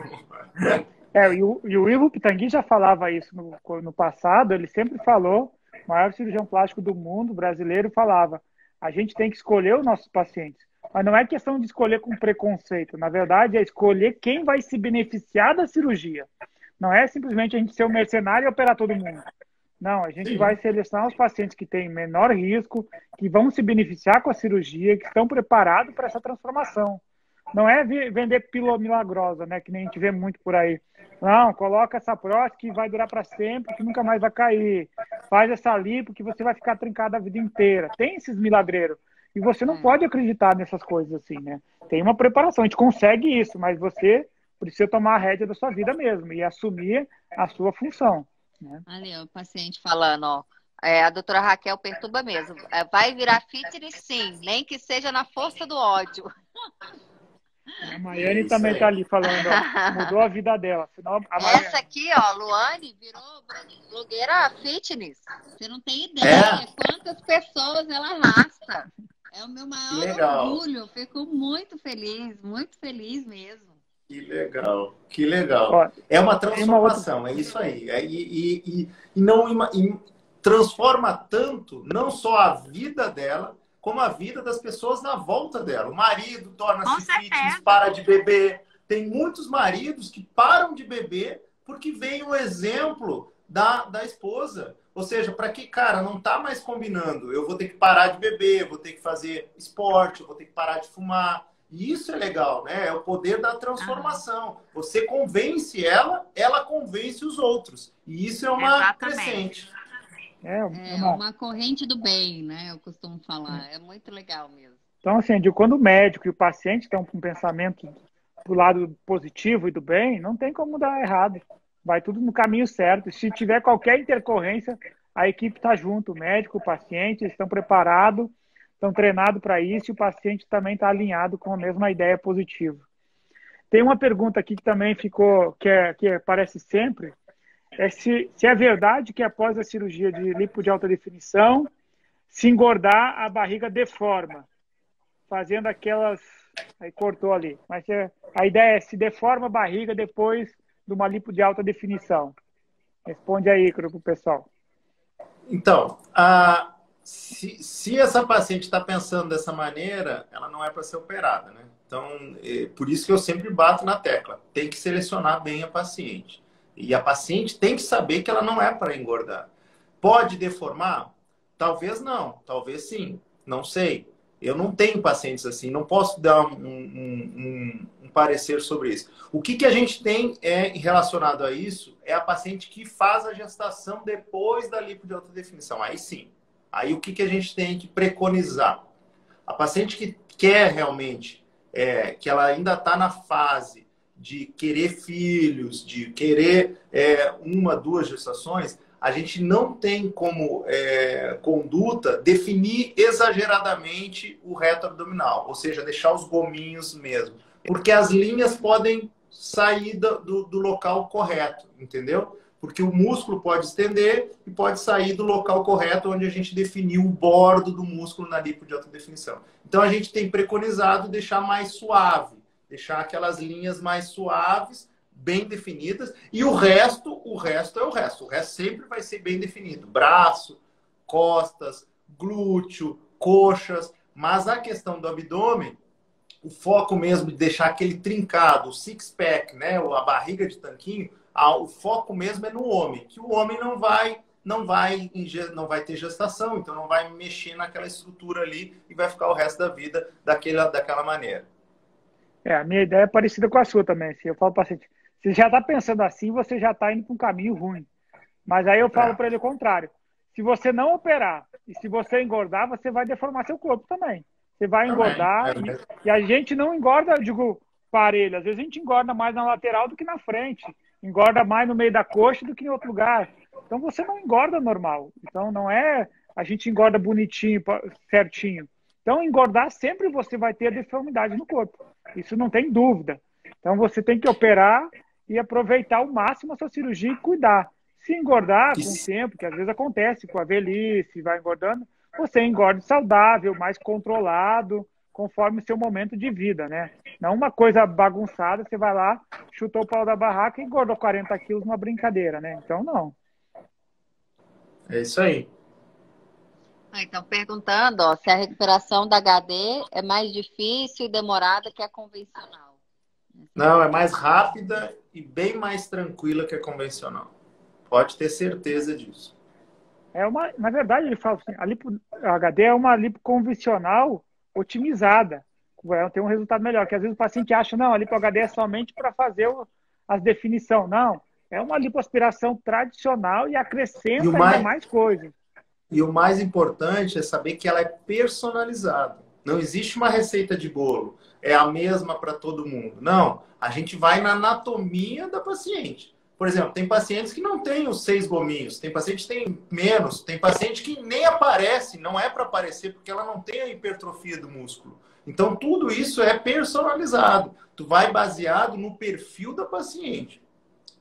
E o Ivo Pitangui já falava isso no passado, ele sempre falou, o maior cirurgião plástico do mundo, brasileiro, falava, a gente tem que escolher os nossos pacientes. Mas não é questão de escolher com preconceito, na verdade é escolher quem vai se beneficiar da cirurgia. Não é simplesmente a gente ser um mercenário e operar todo mundo. Não, a gente vai selecionar os pacientes que têm menor risco, que vão se beneficiar com a cirurgia, que estão preparados para essa transformação. Não é vender pílula milagrosa, né? Que nem a gente vê muito por aí. Não, coloca essa prótese que vai durar para sempre, que nunca mais vai cair. Faz essa lipo que você vai ficar trincado a vida inteira. Tem esses milagreiros. E você não pode acreditar nessas coisas assim, né? Tem uma preparação, a gente consegue isso, mas você precisa tomar a rédea da sua vida mesmo e assumir a sua função. Né? Ali, o paciente falando, ó. A doutora Raquel perturba mesmo. Vai virar fitness sim, nem que seja na força do ódio. A Maiane também está ali falando, ó, mudou a vida dela. Senão Essa aqui, ó, Luane, virou blogueira fitness. Você não tem ideia quantas pessoas ela arrasta. É o meu maior orgulho. Eu fico muito feliz mesmo. Que legal, que legal. Ó, é uma transformação, é isso aí. E transforma tanto, não só a vida dela, como a vida das pessoas na volta dela. O marido torna-se fitness, para de beber. Tem muitos maridos que param de beber porque vem o exemplo da esposa. Ou seja, para que, cara, não tá mais combinando. Eu vou ter que parar de beber, vou ter que fazer esporte, eu vou ter que parar de fumar. E isso é legal, né? É o poder da transformação. Você convence ela convence os outros. E isso é uma crescente. É uma corrente do bem, né? Eu costumo falar. É muito legal mesmo. Então, assim, quando o médico e o paciente estão com um pensamento do lado positivo e do bem, não tem como dar errado. Vai tudo no caminho certo. Se tiver qualquer intercorrência, a equipe está junto. O médico, o paciente, eles estão preparados, estão treinados para isso e o paciente também está alinhado com a mesma ideia positiva. Tem uma pergunta aqui que também ficou, que aparece sempre, se é verdade que após a cirurgia de lipo de alta definição, se engordar, a barriga deforma, fazendo aquelas... Aí cortou ali. Mas a ideia é se deforma a barriga depois de uma lipo de alta definição. Responde aí, para o pessoal. Então, se essa paciente está pensando dessa maneira, ela não é para ser operada, né? Então, por isso que eu sempre bato na tecla. Tem que selecionar bem a paciente. E a paciente tem que saber que ela não é para engordar. Pode deformar? Talvez não. Talvez sim. Não sei. Eu não tenho pacientes assim. Não posso dar um parecer sobre isso. O que a gente tem relacionado a isso é a paciente que faz a gestação depois da lipo de alta definição. Aí sim. Aí o que a gente tem que preconizar? A paciente que quer realmente, que ela ainda está na fase de querer filhos, de querer 1, 2 gestações, a gente não tem como conduta definir exageradamente o reto abdominal, ou seja, deixar os gominhos mesmo. Porque as linhas podem sair do local correto, entendeu? Porque o músculo pode estender e pode sair do local correto onde a gente definiu o bordo do músculo na lipo de alta definição. Então, a gente tem preconizado deixar mais suave, deixar aquelas linhas mais suaves, bem definidas, e o resto é o resto. O resto sempre vai ser bem definido. Braço, costas, glúteo, coxas, mas a questão do abdômen, o foco mesmo de deixar aquele trincado, o six-pack, né, a barriga de tanquinho, o foco mesmo é no homem, que o homem não vai ter gestação, então não vai mexer naquela estrutura ali e vai ficar o resto da vida daquela maneira. A minha ideia é parecida com a sua também. Se eu falo para o paciente, se já está pensando assim, você já está indo para um caminho ruim. Mas aí eu falo para ele o contrário. Se você não operar e se você engordar, você vai deformar seu corpo também. Você vai engordar e a gente não engorda, eu digo, parelho. Às vezes a gente engorda mais na lateral do que na frente. Engorda mais no meio da coxa do que em outro lugar. Então você não engorda normal. Então não é a gente engorda bonitinho, certinho. Então engordar sempre você vai ter deformidade no corpo. Isso não tem dúvida. Então você tem que operar e aproveitar ao máximo a sua cirurgia e cuidar. Se engordar com o tempo, que às vezes acontece com a velhice, vai engordando, você engorda saudável, mais controlado, conforme o seu momento de vida, né? Não uma coisa bagunçada, você vai lá, chutou o pau da barraca e engordou 40 quilos numa brincadeira, né? Então, não. É isso aí. Então, perguntando, se a recuperação da HD é mais difícil e demorada que a convencional. Não, é mais rápida e bem mais tranquila que a convencional. Pode ter certeza disso. Na verdade, ele fala assim, a HD é uma lipo convencional otimizada. Tem um resultado melhor, que às vezes o paciente acha, não, a lipo HD é somente para fazer as definições. Não, é uma lipoaspiração tradicional e acrescenta ainda mais coisas. E o mais importante é saber que ela é personalizada. Não existe uma receita de bolo, é a mesma para todo mundo. Não, a gente vai na anatomia da paciente. Por exemplo, tem pacientes que não têm os 6 gominhos, tem pacientes que têm menos, tem paciente que nem aparece, não é para aparecer porque ela não tem a hipertrofia do músculo. Então, tudo isso é personalizado. Tu vai baseado no perfil da paciente.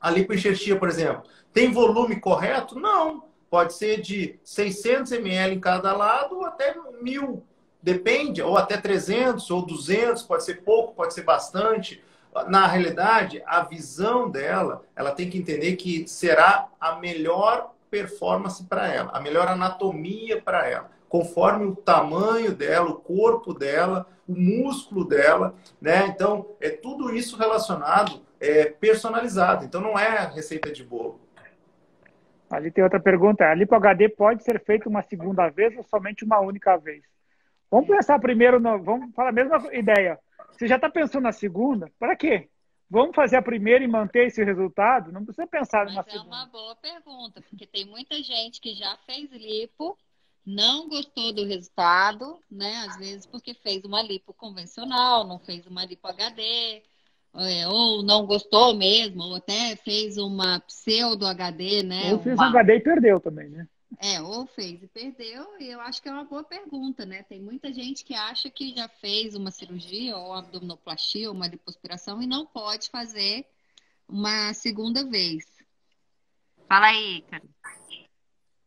A lipoenxertia, por exemplo, tem volume correto? Não. Pode ser de 600 ml em cada lado ou até 1.000. Depende, ou até 300 ou 200, pode ser pouco, pode ser bastante. Na realidade, a visão dela, ela tem que entender que será a melhor performance para ela, a melhor anatomia para ela, conforme o tamanho dela, o corpo dela, o músculo dela, né? Então, é tudo isso relacionado, personalizado. Então, não é receita de bolo. Ali tem outra pergunta. A lipo HD pode ser feita uma segunda vez ou somente uma única vez? Vamos pensar primeiro, vamos falar a mesma ideia. Você já está pensando na segunda? Para quê? Vamos fazer a primeira e manter esse resultado? Não precisa pensar numa segunda. Mas é uma boa pergunta, porque tem muita gente que já fez lipo, não gostou do resultado, né? Às vezes porque fez uma lipo convencional, não fez uma lipo HD, ou não gostou mesmo, ou até fez uma pseudo HD, né? Ou fez HD e perdeu também, né? Ou fez e perdeu, e eu acho que é uma boa pergunta, né? Tem muita gente que acha que já fez uma cirurgia, ou abdominoplastia, ou uma lipoaspiração, e não pode fazer uma segunda vez. Fala aí, cara.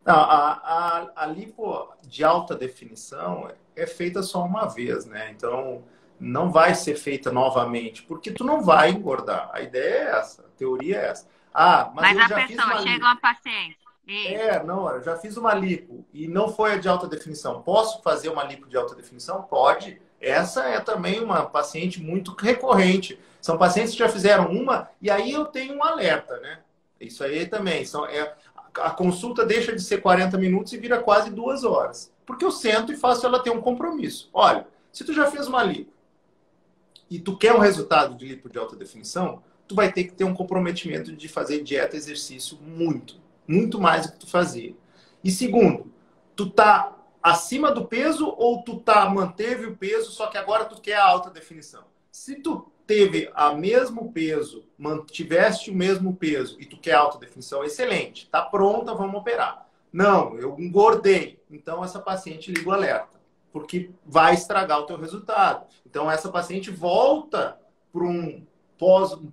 A lipo de alta definição é feita só uma vez, né? Então, não vai ser feita novamente, porque tu não vai engordar. A ideia é essa, a teoria é essa. Ah, mas eu a já fiz pessoa, uma chega lipo. uma paciente. Isso. Não, eu já fiz uma lipo e não foi a de alta definição. Posso fazer uma lipo de alta definição? Pode. Essa é também uma paciente muito recorrente. São pacientes que já fizeram uma e aí eu tenho um alerta, né? Isso aí também. A consulta deixa de ser 40 minutos e vira quase 2 horas. Porque eu sento e faço ela ter um compromisso. Olha, se tu já fez uma lipo e tu quer um resultado de lipo de alta definição, tu vai ter que ter um comprometimento de fazer dieta e exercício muito mais do que tu fazia. E segundo, tu tá acima do peso ou tu manteve o peso, só que agora tu quer a alta definição. Se tu teve o mesmo peso, mantiveste o mesmo peso e tu quer alta definição, excelente. Tá pronta, vamos operar. Não, eu engordei. Então essa paciente liga o alerta, porque vai estragar o teu resultado. Então essa paciente volta para um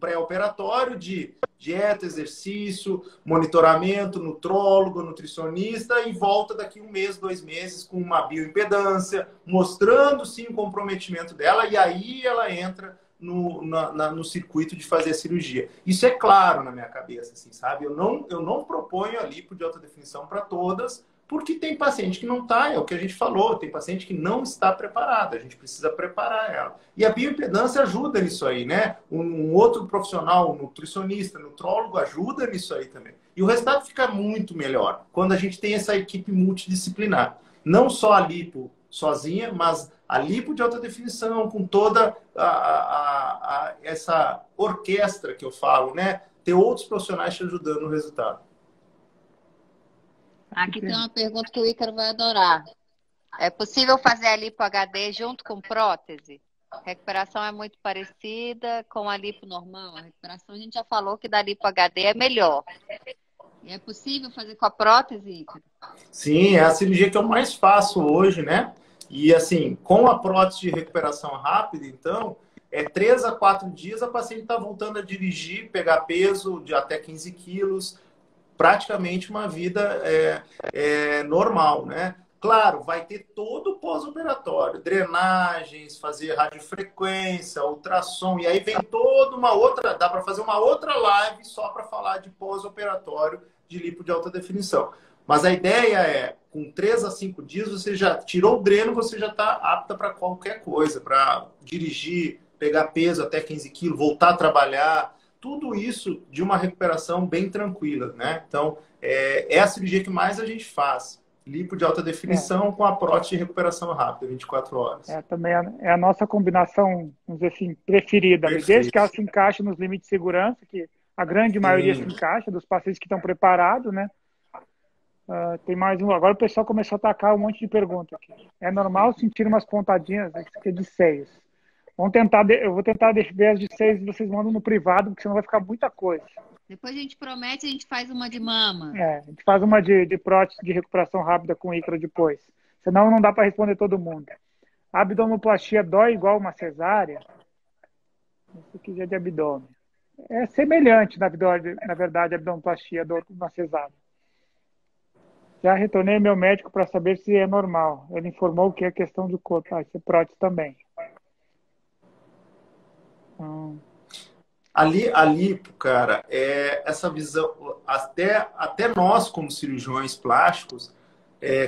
pré-operatório de dieta, exercício, monitoramento, nutrólogo, nutricionista e volta daqui 1 mês, 2 meses com uma bioimpedância, mostrando sim o comprometimento dela e aí ela entra no circuito de fazer a cirurgia. Isso é claro na minha cabeça, assim, sabe? Eu não proponho a lipo de alta definição para todas, porque tem paciente que não está, é o que a gente falou, tem paciente que não está preparada, a gente precisa preparar ela. E a bioimpedância ajuda nisso aí, né? Um outro profissional, um nutricionista, nutrólogo, ajuda nisso aí também. E o resultado fica muito melhor quando a gente tem essa equipe multidisciplinar. Não só a lipo sozinha, mas a lipo de alta definição, com toda essa orquestra que eu falo, né? Ter outros profissionais te ajudando no resultado. Aqui tem uma pergunta que o Ícaro vai adorar. É possível fazer a lipo HD junto com prótese? A recuperação é muito parecida com a lipo normal. A recuperação a gente já falou que da lipo HD é melhor. E é possível fazer com a prótese, Ícaro? Sim, é a cirurgia que eu mais faço hoje, né? E assim, com a prótese de recuperação rápida, então, 3 a 4 dias a paciente está voltando a dirigir, pegar peso de até 15 quilos, praticamente uma vida normal, né? Claro, vai ter todo o pós-operatório, drenagens, fazer radiofrequência, ultrassom, e aí vem toda uma outra, dá para fazer uma outra live só para falar de pós-operatório de lipo de alta definição. Mas a ideia é, com 3 a 5 dias, você já tirou o dreno, você já está apta para qualquer coisa, para dirigir, pegar peso até 15 quilos, voltar a trabalhar, tudo isso de uma recuperação bem tranquila, né? Então, é a cirurgia que mais a gente faz. Lipo de alta definição com a prótese de recuperação rápida, 24 horas. Também é a nossa combinação, vamos dizer assim, preferida. Perfeito. Desde que ela se encaixe nos limites de segurança, que a grande maioria se encaixa, dos pacientes que estão preparados, né? Tem mais um. Agora o pessoal começou a atacar um monte de perguntas aqui. É normal sentir umas pontadinhas aqui de seios. Eu vou tentar ver as de 6 e vocês mandam no privado, porque senão vai ficar muita coisa. Depois a gente promete, a gente faz uma de mama. A gente faz uma de prótese de recuperação rápida com Ícaro depois. Senão não dá para responder todo mundo. A abdominoplastia dói igual uma cesárea? Isso aqui já é de abdômen. É semelhante, na verdade, a abdominoplastia dor com uma cesárea. Já retornei ao meu médico para saber se é normal. Ele informou que é questão do corpo. Isso é prótese também. A lipo, cara, essa visão, até nós como cirurgiões plásticos,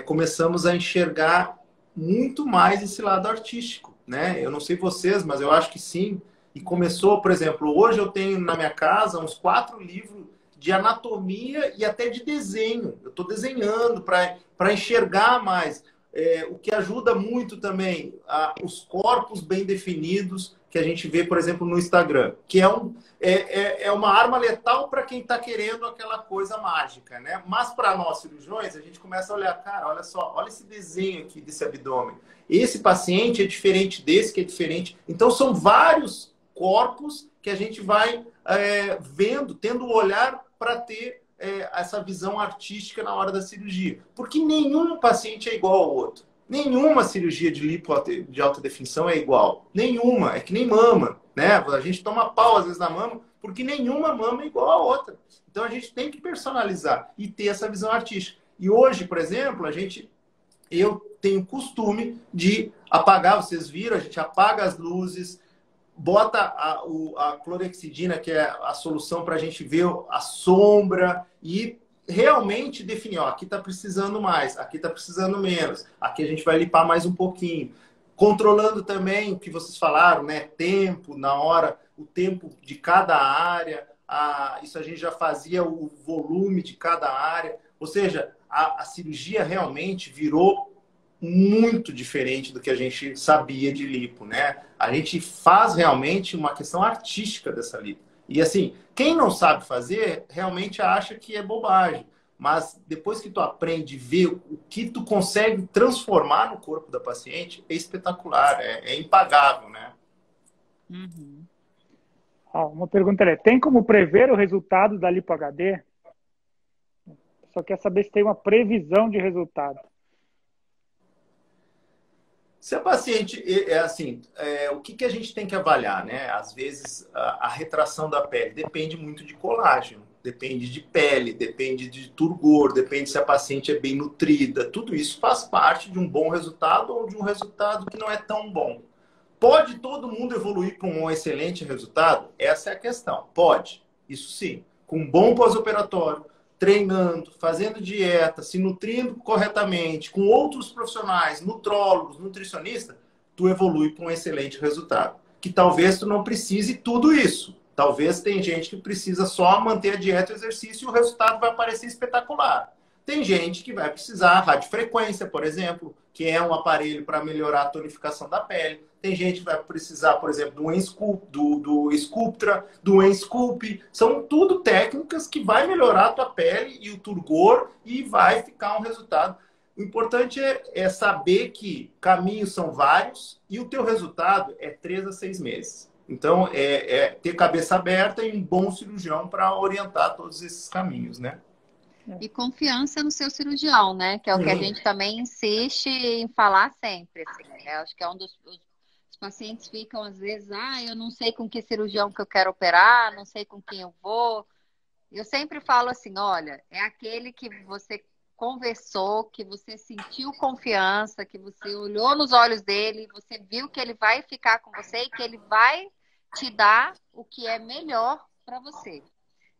começamos a enxergar muito mais esse lado artístico, né? Eu não sei vocês, mas eu acho que sim. E começou, por exemplo, hoje eu tenho na minha casa uns 4 livros de anatomia e até de desenho. Eu estou desenhando para enxergar mais. O que ajuda muito também, os corpos bem definidos, que a gente vê, por exemplo, no Instagram, que é uma arma letal para quem está querendo aquela coisa mágica, né? Mas para nós cirurgiões, a gente começa a olhar, cara, olha só, olha esse desenho aqui desse abdômen. Esse paciente é diferente desse, que é diferente. Então, são vários corpos que a gente vai vendo, tendo o olhar para ter essa visão artística na hora da cirurgia. Porque nenhum paciente é igual ao outro. Nenhuma cirurgia de lipo de alta definição é igual. Nenhuma. É que nem mama, né? A gente toma pau às vezes na mama, porque nenhuma mama é igual à outra. Então a gente tem que personalizar e ter essa visão artística. E hoje, por exemplo, eu tenho costume de apagar, vocês viram, a gente apaga as luzes, bota a clorexidina, que é a solução para a gente ver a sombra e realmente definir, ó, aqui está precisando mais, aqui está precisando menos, aqui a gente vai limpar mais um pouquinho. Controlando também o que vocês falaram, né? Tempo, na hora, o tempo de cada área, isso a gente já fazia o volume de cada área. Ou seja, a cirurgia realmente virou muito diferente do que a gente sabia de lipo, né? A gente faz realmente uma questão artística dessa lipo. E assim, quem não sabe fazer, realmente acha que é bobagem. Mas depois que tu aprende a ver o que tu consegue transformar no corpo da paciente, é espetacular, é impagável, né? Uhum. Uma pergunta é, tem como prever o resultado da Lipo HD? Só quer saber se tem uma previsão de resultado. Se a paciente, o que a gente tem que avaliar, né? Às vezes, a retração da pele depende muito de colágeno, depende de pele, depende de turgor, depende se a paciente é bem nutrida. Tudo isso faz parte de um bom resultado ou de um resultado que não é tão bom. Pode todo mundo evoluir para um excelente resultado? Essa é a questão. Pode, isso sim. Com um bom pós-operatório, treinando, fazendo dieta, se nutrindo corretamente, com outros profissionais, nutrólogos, nutricionistas, tu evolui para um excelente resultado. Que talvez tu não precise tudo isso. Talvez tem gente que precisa só manter a dieta e o exercício e o resultado vai parecer espetacular. Tem gente que vai precisar radiofrequência, por exemplo, que é um aparelho para melhorar a tonificação da pele. Tem gente que vai precisar, por exemplo, do Sculptra, do Ensculpt. São tudo técnicas que vai melhorar a tua pele e o turgor e vai ficar um resultado. O importante é saber que caminhos são vários e o teu resultado é 3 a 6 meses. Então, ter cabeça aberta e um bom cirurgião para orientar todos esses caminhos, né? E confiança no seu cirurgião, né? Que é o que a gente também insiste em falar sempre. Assim, né? Acho que é um dos... Os pacientes ficam, às vezes, eu não sei com que cirurgião que eu quero operar, não sei com quem eu vou. Eu sempre falo assim, olha, é aquele que você conversou, que você sentiu confiança, que você olhou nos olhos dele, você viu que ele vai ficar com você e que ele vai te dar o que é melhor para você.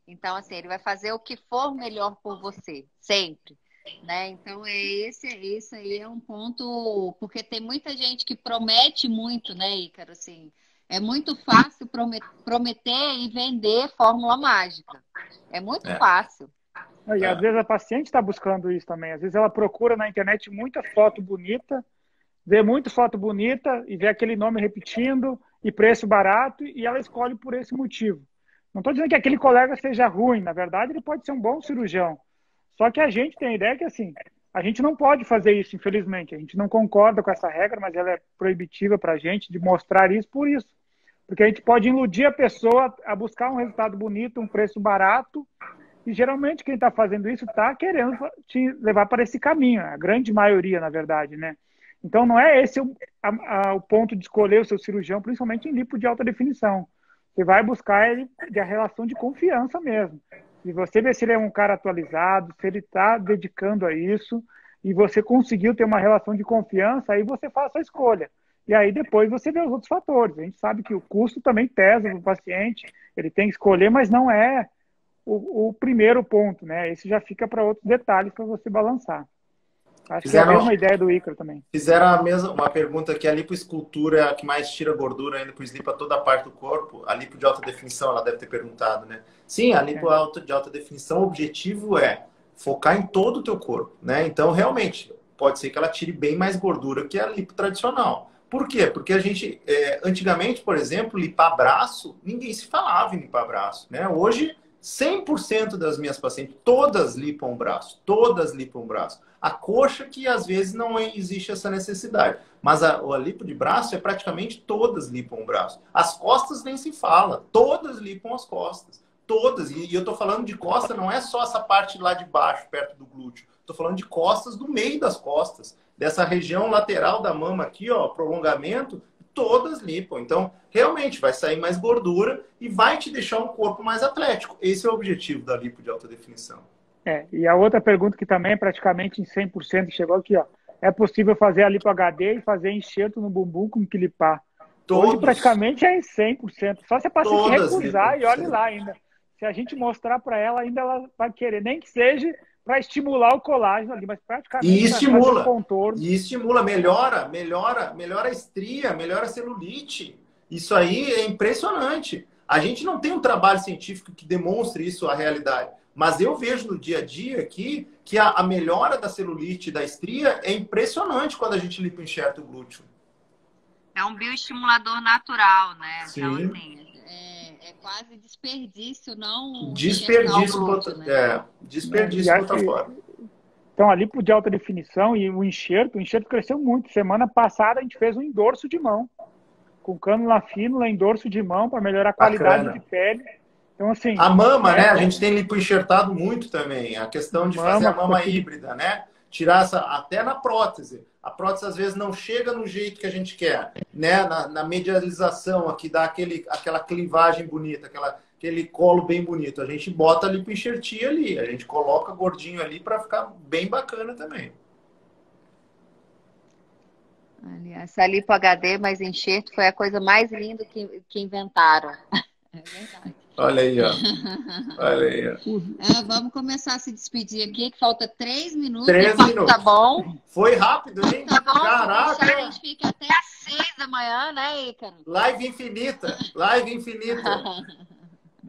Então, assim, ele vai fazer o que for melhor por você, sempre, né? Então, esse aí é um ponto, porque tem muita gente que promete muito, né, Ícaro? Assim, é muito fácil prometer e vender fórmula mágica. É muito fácil. E às vezes a paciente está buscando isso também. Às vezes ela procura na internet muita foto bonita, vê muita foto bonita e vê aquele nome repetindo e preço barato e ela escolhe por esse motivo. Não estou dizendo que aquele colega seja ruim, na verdade ele pode ser um bom cirurgião. Só que a gente tem a ideia que assim, a gente não pode fazer isso, infelizmente. A gente não concorda com essa regra, mas ela é proibitiva para a gente de mostrar isso por isso. Porque a gente pode iludir a pessoa a buscar um resultado bonito, um preço barato, e geralmente quem está fazendo isso está querendo te levar para esse caminho, a grande maioria, na verdade, né? Então não é esse o ponto de escolher o seu cirurgião, principalmente em lipo de alta definição. Você vai buscar ele de a relação de confiança mesmo. E você vê se ele é um cara atualizado, se ele está dedicando a isso, e você conseguiu ter uma relação de confiança, aí você faz a sua escolha. E aí depois você vê os outros fatores. A gente sabe que o custo também pesa para o paciente, ele tem que escolher, mas não é o primeiro ponto, né? Esse já fica para outros detalhes para você balançar. Acho que é a mesma ideia do Ícaro também. Fizeram uma pergunta que a lipoescultura é a que mais tira gordura ainda, pois limpa toda a parte do corpo. A lipo de alta definição, ela deve ter perguntado, né? Sim, a lipo de alta definição, o objetivo é focar em todo o teu corpo, né? Então, realmente, pode ser que ela tire bem mais gordura que a lipo tradicional. Por quê? Porque a gente, antigamente, por exemplo, limpar braço, ninguém se falava em limpar braço, né? Hoje, 100% das minhas pacientes, todas lipam o braço, todas lipam o braço. A coxa que às vezes não existe essa necessidade, mas a lipo de braço é praticamente todas lipam o braço. As costas nem se fala, todas lipam as costas. todas. E eu tô falando de costa, não é só essa parte lá de baixo, perto do glúteo. Tô falando de costas, do meio das costas. Dessa região lateral da mama aqui, ó, prolongamento, todas limpam. Então, realmente, vai sair mais gordura e vai te deixar um corpo mais atlético. Esse é o objetivo da lipo de alta definição. E a outra pergunta que também é praticamente em 100% chegou aqui, ó. É possível fazer a lipo HD e fazer enxerto no bumbum com clipar? Hoje praticamente é em 100%. Só se a paciente recusar e olhe lá ainda. Se a gente mostrar para ela, ainda ela vai querer. Nem que seja para estimular o colágeno ali, mas praticamente e estimula, contorno. E estimula, melhora a estria, melhora a celulite. Isso aí é impressionante. A gente não tem um trabalho científico que demonstre isso a realidade. Mas eu vejo no dia a dia aqui que a melhora da celulite e da estria é impressionante quando a gente lipoenxerta o glúteo. É um bioestimulador natural, né? Sim. Então, assim, é quase desperdício, não... Desperdício, glúteo, né? Desperdício botar fora. Então, a lipo de alta definição e o enxerto cresceu muito. Semana passada a gente fez um endorso de mão, com cânula fínula, endorso de mão, para melhorar a qualidade de pele. Então, assim... A mama, né? A gente tem lipoenxertado muito também. A questão de fazer a mama híbrida, né? Tirar essa... Até na prótese. A prótese, às vezes, não chega no jeito que a gente quer, né? Na medialização aqui, dá aquela clivagem bonita, aquele colo bem bonito. A gente bota a lipoenxertia ali. A gente coloca gordinho ali para ficar bem bacana também. Aliás, essa lipo HD mais enxerto foi a coisa mais linda que inventaram. É verdade. Olha aí, ó. Olha aí, ó. Vamos começar a se despedir aqui, que falta 3 minutos. 3 minutos. Tá bom? Foi rápido, hein? Tá bom. Caraca! A gente fica até às 6 da manhã, né, Ícaro? Live infinita. Live infinita.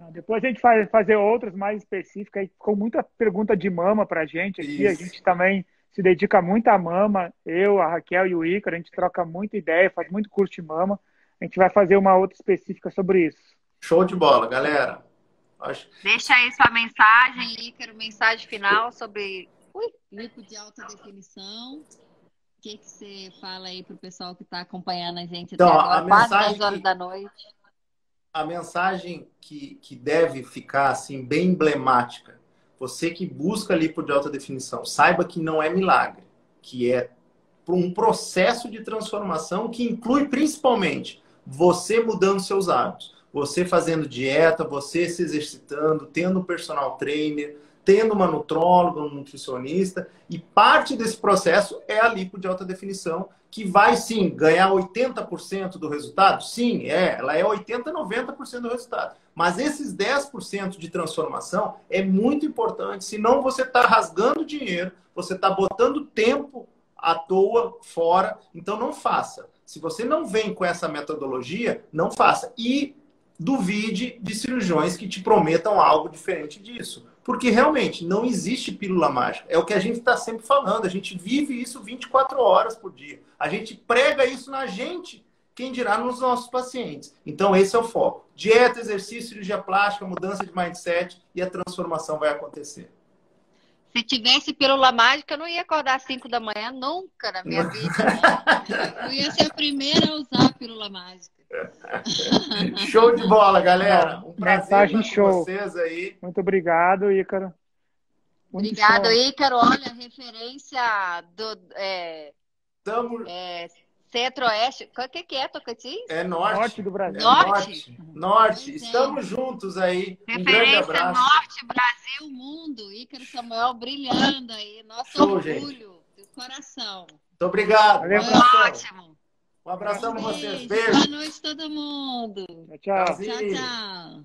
Depois a gente vai fazer outras mais específicas. Ficou muita pergunta de mama pra gente aqui. Isso. A gente também se dedica muito à mama. Eu, a Raquel e o Ícaro, a gente troca muita ideia, faz muito curso de mama. A gente vai fazer uma outra específica sobre isso. Show de bola, galera. Deixa aí sua mensagem, Ícaro, mensagem final sobre lipo de alta definição. O que você fala aí pro pessoal que está acompanhando a gente até agora, quase 10 horas da noite? A mensagem que deve ficar assim, bem emblemática. Você que busca lipo de alta definição, saiba que não é milagre, que é um processo de transformação que inclui principalmente você mudando seus hábitos. Você fazendo dieta, você se exercitando, tendo um personal trainer, tendo uma nutróloga, um nutricionista. E parte desse processo é a lipo de alta definição, que vai, sim, ganhar 80% do resultado? Sim, ela é 80%, 90% do resultado. Mas esses 10% de transformação é muito importante, senão você está rasgando dinheiro, você está botando tempo à toa fora. Então, não faça. Se você não vem com essa metodologia, não faça. E duvide de cirurgiões que te prometam algo diferente disso. Porque realmente não existe pílula mágica. É o que a gente está sempre falando. A gente vive isso 24 horas por dia. A gente prega isso na gente, quem dirá nos nossos pacientes. Então esse é o foco. Dieta, exercício, cirurgia plástica, mudança de mindset e a transformação vai acontecer. Se tivesse pílula mágica, eu não ia acordar às 5 da manhã nunca na minha vida. Eu ia ser a primeira a usar a pílula mágica. Show de bola, galera. Um prazer com show. Vocês aí. Muito obrigado, Ícaro. Obrigado, Ícaro. Olha, referência do Centro-Oeste. O que é, Tocantins? É norte. Norte do Brasil. Norte. Estamos juntos aí. Referência um grande abraço. Norte, Brasil, mundo. Ícaro Samuel brilhando aí. Nosso orgulho do coração. Muito obrigado. Valeu, ótimo. Um abração para vocês. Beijo. Boa noite, todo mundo. Tchau. Tchau.